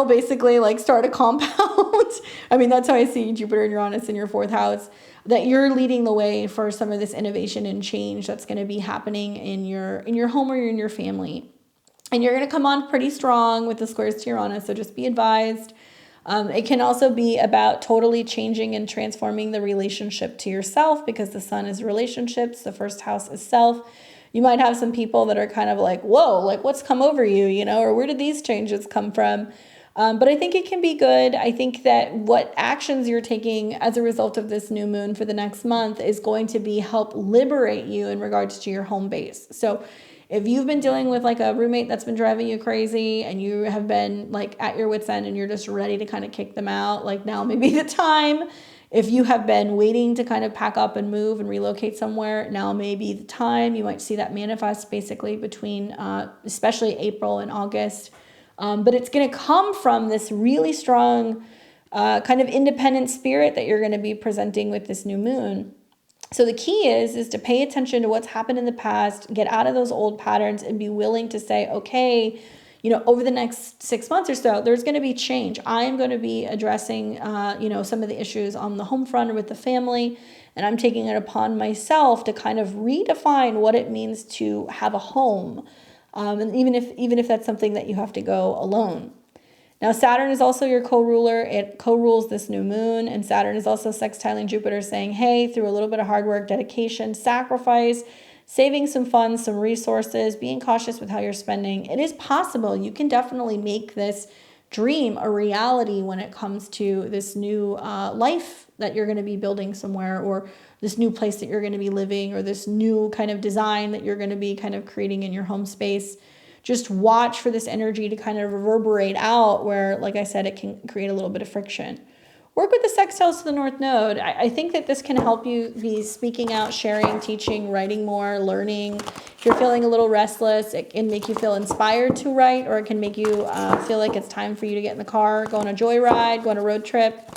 basically, start a compound. I mean, that's how I see Jupiter and Uranus in your 4th house, that you're leading the way for some of this innovation and change that's going to be happening in your home or in your family. And you're going to come on pretty strong with the squares to Uranus, so just be advised. It can also be about totally changing and transforming the relationship to yourself, because the sun is relationships, the 1st house is self. You might have some people that are kind of like, whoa, like what's come over you, or where did these changes come from? But I think it can be good. I think that what actions you're taking as a result of this new moon for the next month is going to help liberate you in regards to your home base. So if you've been dealing with like a roommate that's been driving you crazy and you have been like at your wit's end and you're just ready to kind of kick them out, like now may be the time. If you have been waiting to kind of pack up and move and relocate somewhere, now may be the time. You might see that manifest basically between especially April and August. But it's going to come from this really strong kind of independent spirit that you're going to be presenting with this new moon. So the key is to pay attention to what's happened in the past, get out of those old patterns, and be willing to say, okay, over the next 6 months or so, there's going to be change. I'm going to be addressing, some of the issues on the home front or with the family, and I'm taking it upon myself to kind of redefine what it means to have a home, and even if that's something that you have to go alone. Now, Saturn is also your co-ruler. It co-rules this new moon, and Saturn is also sextiling Jupiter, saying, hey, through a little bit of hard work, dedication, sacrifice, saving some funds, some resources, being cautious with how you're spending, it is possible. You can definitely make this dream a reality when it comes to this new life that you're going to be building somewhere, or this new place that you're going to be living, or this new kind of design that you're going to be kind of creating in your home space. Just watch for this energy to kind of reverberate out where, like I said, it can create a little bit of friction. Work with the sextiles to the North Node. I think that this can help you be speaking out, sharing, teaching, writing more, learning. If you're feeling a little restless, it can make you feel inspired to write, or it can make you feel like it's time for you to get in the car, go on a joyride, go on a road trip.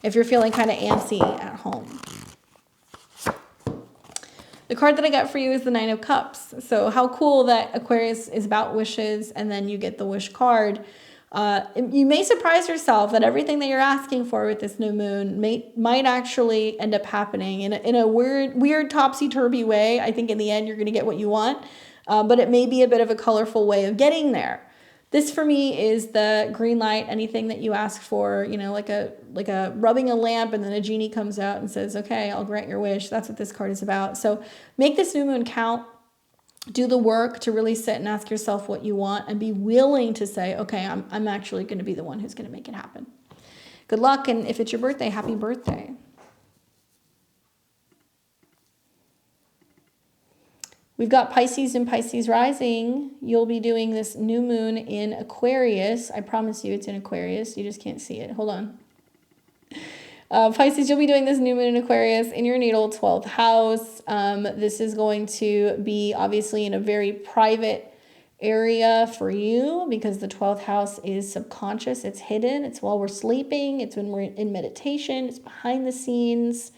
If you're feeling kind of antsy at home. The card that I got for you is the Nine of Cups. So how cool that Aquarius is about wishes, and then you get the wish card. You may surprise yourself that everything that you're asking for with this new moon might actually end up happening in a weird topsy-turvy way. I think in the end you're going to get what you want, but it may be a bit of a colorful way of getting there. This for me is the green light. Anything that you ask for, you know, like a rubbing a lamp and then a genie comes out and says, okay, I'll grant your wish. That's what this card is about. So make this new moon count. Do the work to really sit and ask yourself what you want, and be willing to say, okay, I'm actually going to be the one who's going to make it happen. Good luck. And if it's your birthday, happy birthday. We've got Pisces and Pisces rising. You'll be doing this new moon in Aquarius. I promise you it's in Aquarius. You just can't see it. Hold on. Pisces, you'll be doing this new moon in Aquarius in your natal 12th house. This is going to be obviously in a very private area for you, because the 12th house is subconscious. It's hidden. It's while we're sleeping. It's when we're in meditation. It's behind the scenes.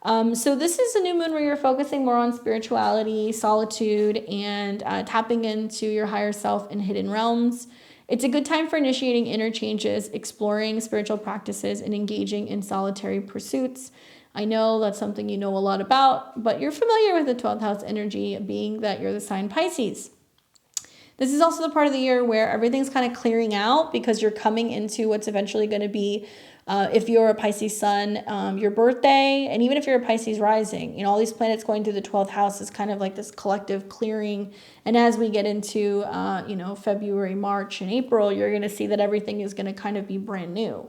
So this is a new moon where you're focusing more on spirituality, solitude, and tapping into your higher self in hidden realms. It's a good time for initiating inner changes, exploring spiritual practices, and engaging in solitary pursuits. I know that's something you know a lot about, but you're familiar with the 12th house energy, being that you're the sign Pisces. This is also the part of the year where everything's kind of clearing out, because you're coming into what's eventually going to be, if you're a Pisces sun, your birthday, and even if you're a Pisces rising, you know, all these planets going through the 12th house is kind of like this collective clearing. And as we get into, you know, February, March, and April, you're going to see that everything is going to kind of be brand new.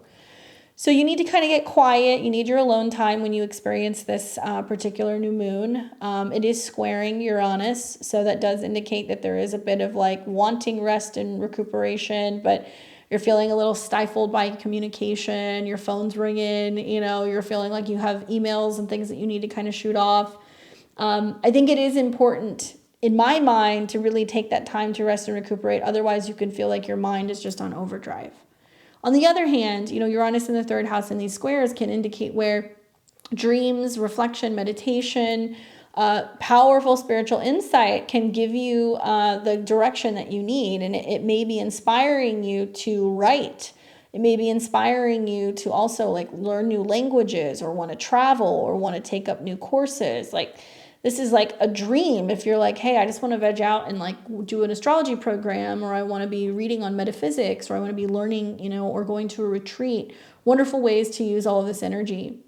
So you need to kind of get quiet. You need your alone time when you experience this particular new moon. It is squaring Uranus, so that does indicate that there is a bit of like wanting rest and recuperation, but you're feeling a little stifled by communication, your phone's ringing, you know, you're feeling like you have emails and things that you need to kind of shoot off. I think it is important, in my mind, to really take that time to rest and recuperate. Otherwise, you can feel like your mind is just on overdrive. On the other hand, you know, Uranus in the third house and these squares can indicate where dreams, reflection, meditation, powerful spiritual insight can give you the direction that you need. And it may be inspiring you to write. It may be inspiring you to also like learn new languages, or want to travel, or want to take up new courses. Like, this is like a dream. If you're like, hey, I just want to veg out and like do an astrology program, or I want to be reading on metaphysics, or I want to be learning, you know, or going to a retreat. Wonderful ways to use all of this energy.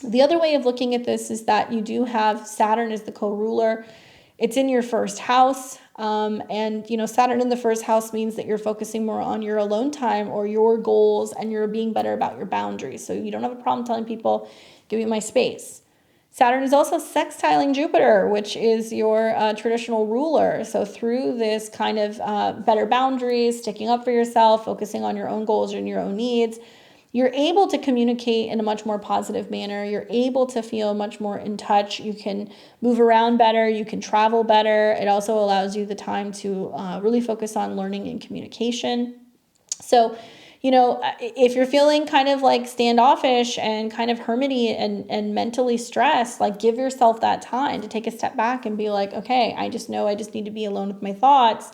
The other way of looking at this is that you do have Saturn as the co-ruler. It's in your first house. And, you know, Saturn in the first house means that you're focusing more on your alone time or your goals, and you're being better about your boundaries. So you don't have a problem telling people, give me my space. Saturn is also sextiling Jupiter, which is your traditional ruler. So through this kind of better boundaries, sticking up for yourself, focusing on your own goals and your own needs, you're able to communicate in a much more positive manner. You're able to feel much more in touch. You can move around better. You can travel better. It also allows you the time to really focus on learning and communication. So, you know, if you're feeling kind of like standoffish and kind of hermity and mentally stressed, like give yourself that time to take a step back and be like, okay, I just know I just need to be alone with my thoughts.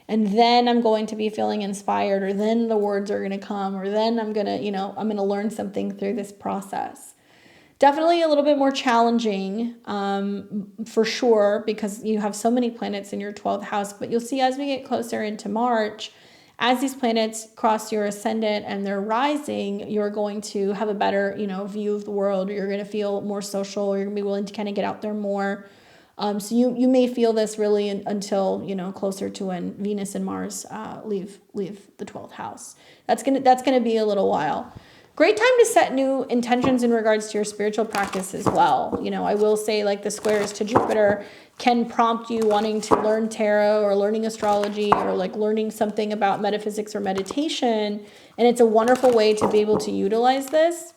And then I'm going to be feeling inspired, or then the words are going to come, or then I'm going to, you know, I'm going to learn something through this process. Definitely a little bit more challenging for sure, because you have so many planets in your 12th house. But you'll see as we get closer into March, as these planets cross your ascendant and they're rising, you're going to have a better, view of the world. You're going to feel more social. You're going to be willing to kind of get out there more. So you may feel this really until, closer to when Venus and Mars leave the 12th house. That's gonna be a little while. Great time to set new intentions in regards to your spiritual practice as well. I will say, like, the squares to Jupiter can prompt you wanting to learn tarot or learning astrology or like learning something about metaphysics or meditation. And it's a wonderful way to be able to utilize this.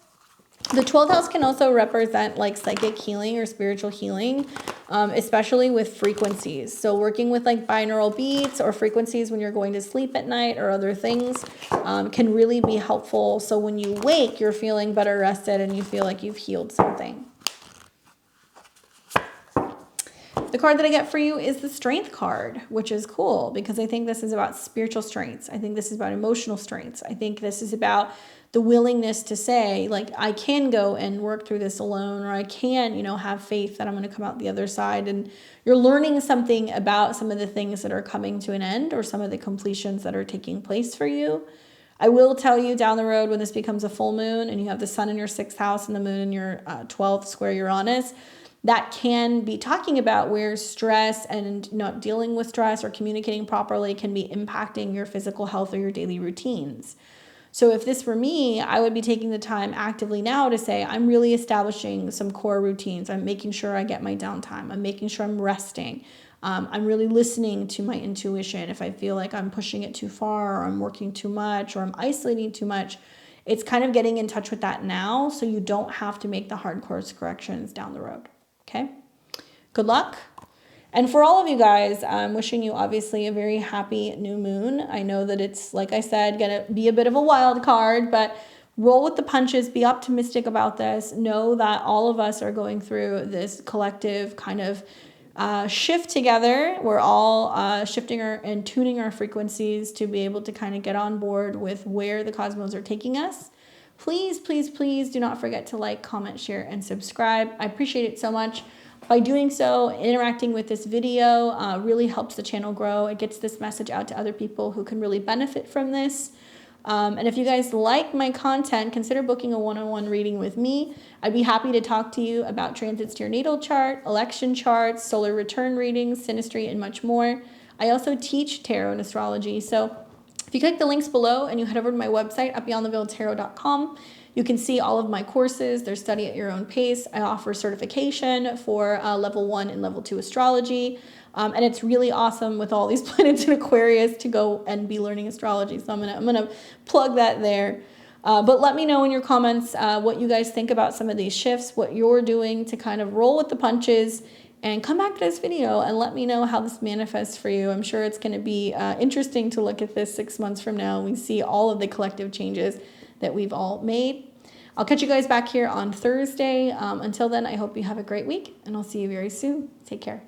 The 12th house can also represent like psychic healing or spiritual healing, especially with frequencies. So working with like binaural beats or frequencies when you're going to sleep at night or other things can really be helpful. So when you wake, you're feeling better rested and you feel like you've healed something. The card that I get for you is the Strength card, which is cool because I think this is about spiritual strengths. I think this is about emotional strengths. I think this is about the willingness to say, like, I can go and work through this alone, or I can, have faith that I'm going to come out the other side. And you're learning something about some of the things that are coming to an end or some of the completions that are taking place for you. I will tell you down the road when this becomes a full moon and you have the sun in your 6th house and the moon in your 12th square Uranus, that can be talking about where stress and not dealing with stress or communicating properly can be impacting your physical health or your daily routines. So if this were me, I would be taking the time actively now to say, I'm really establishing some core routines. I'm making sure I get my downtime. I'm making sure I'm resting. I'm really listening to my intuition. If I feel like I'm pushing it too far or I'm working too much or I'm isolating too much, it's kind of getting in touch with that now so you don't have to make the hard course corrections down the road. Okay? Good luck. And for all of you guys, I'm wishing you obviously a very happy new moon. I know that it's, like I said, going to be a bit of a wild card, but roll with the punches, be optimistic about this. Know that all of us are going through this collective kind of shift together. We're all shifting and tuning our frequencies to be able to kind of get on board with where the cosmos are taking us. Please, please, please do not forget to like, comment, share, and subscribe. I appreciate it so much. By doing so, interacting with this video really helps the channel grow. It gets this message out to other people who can really benefit from this. And if you guys like my content, consider booking a one-on-one reading with me. I'd be happy to talk to you about transits to your natal chart, election charts, solar return readings, synastry, and much more. I also teach tarot and astrology. So if you click the links below and you head over to my website, beyondtheveiltarot.com, you can see all of my courses. They're study at your own pace. I offer certification for level 1 and level 2 astrology. And it's really awesome with all these planets in Aquarius to go and be learning astrology. So I'm gonna plug that there. But let me know in your comments what you guys think about some of these shifts, what you're doing to kind of roll with the punches, and come back to this video and let me know how this manifests for you. I'm sure it's going to be interesting to look at this 6 months from now. We see all of the collective changes that we've all made. I'll catch you guys back here on Thursday. Until then, I hope you have a great week, and I'll see you very soon. Take care.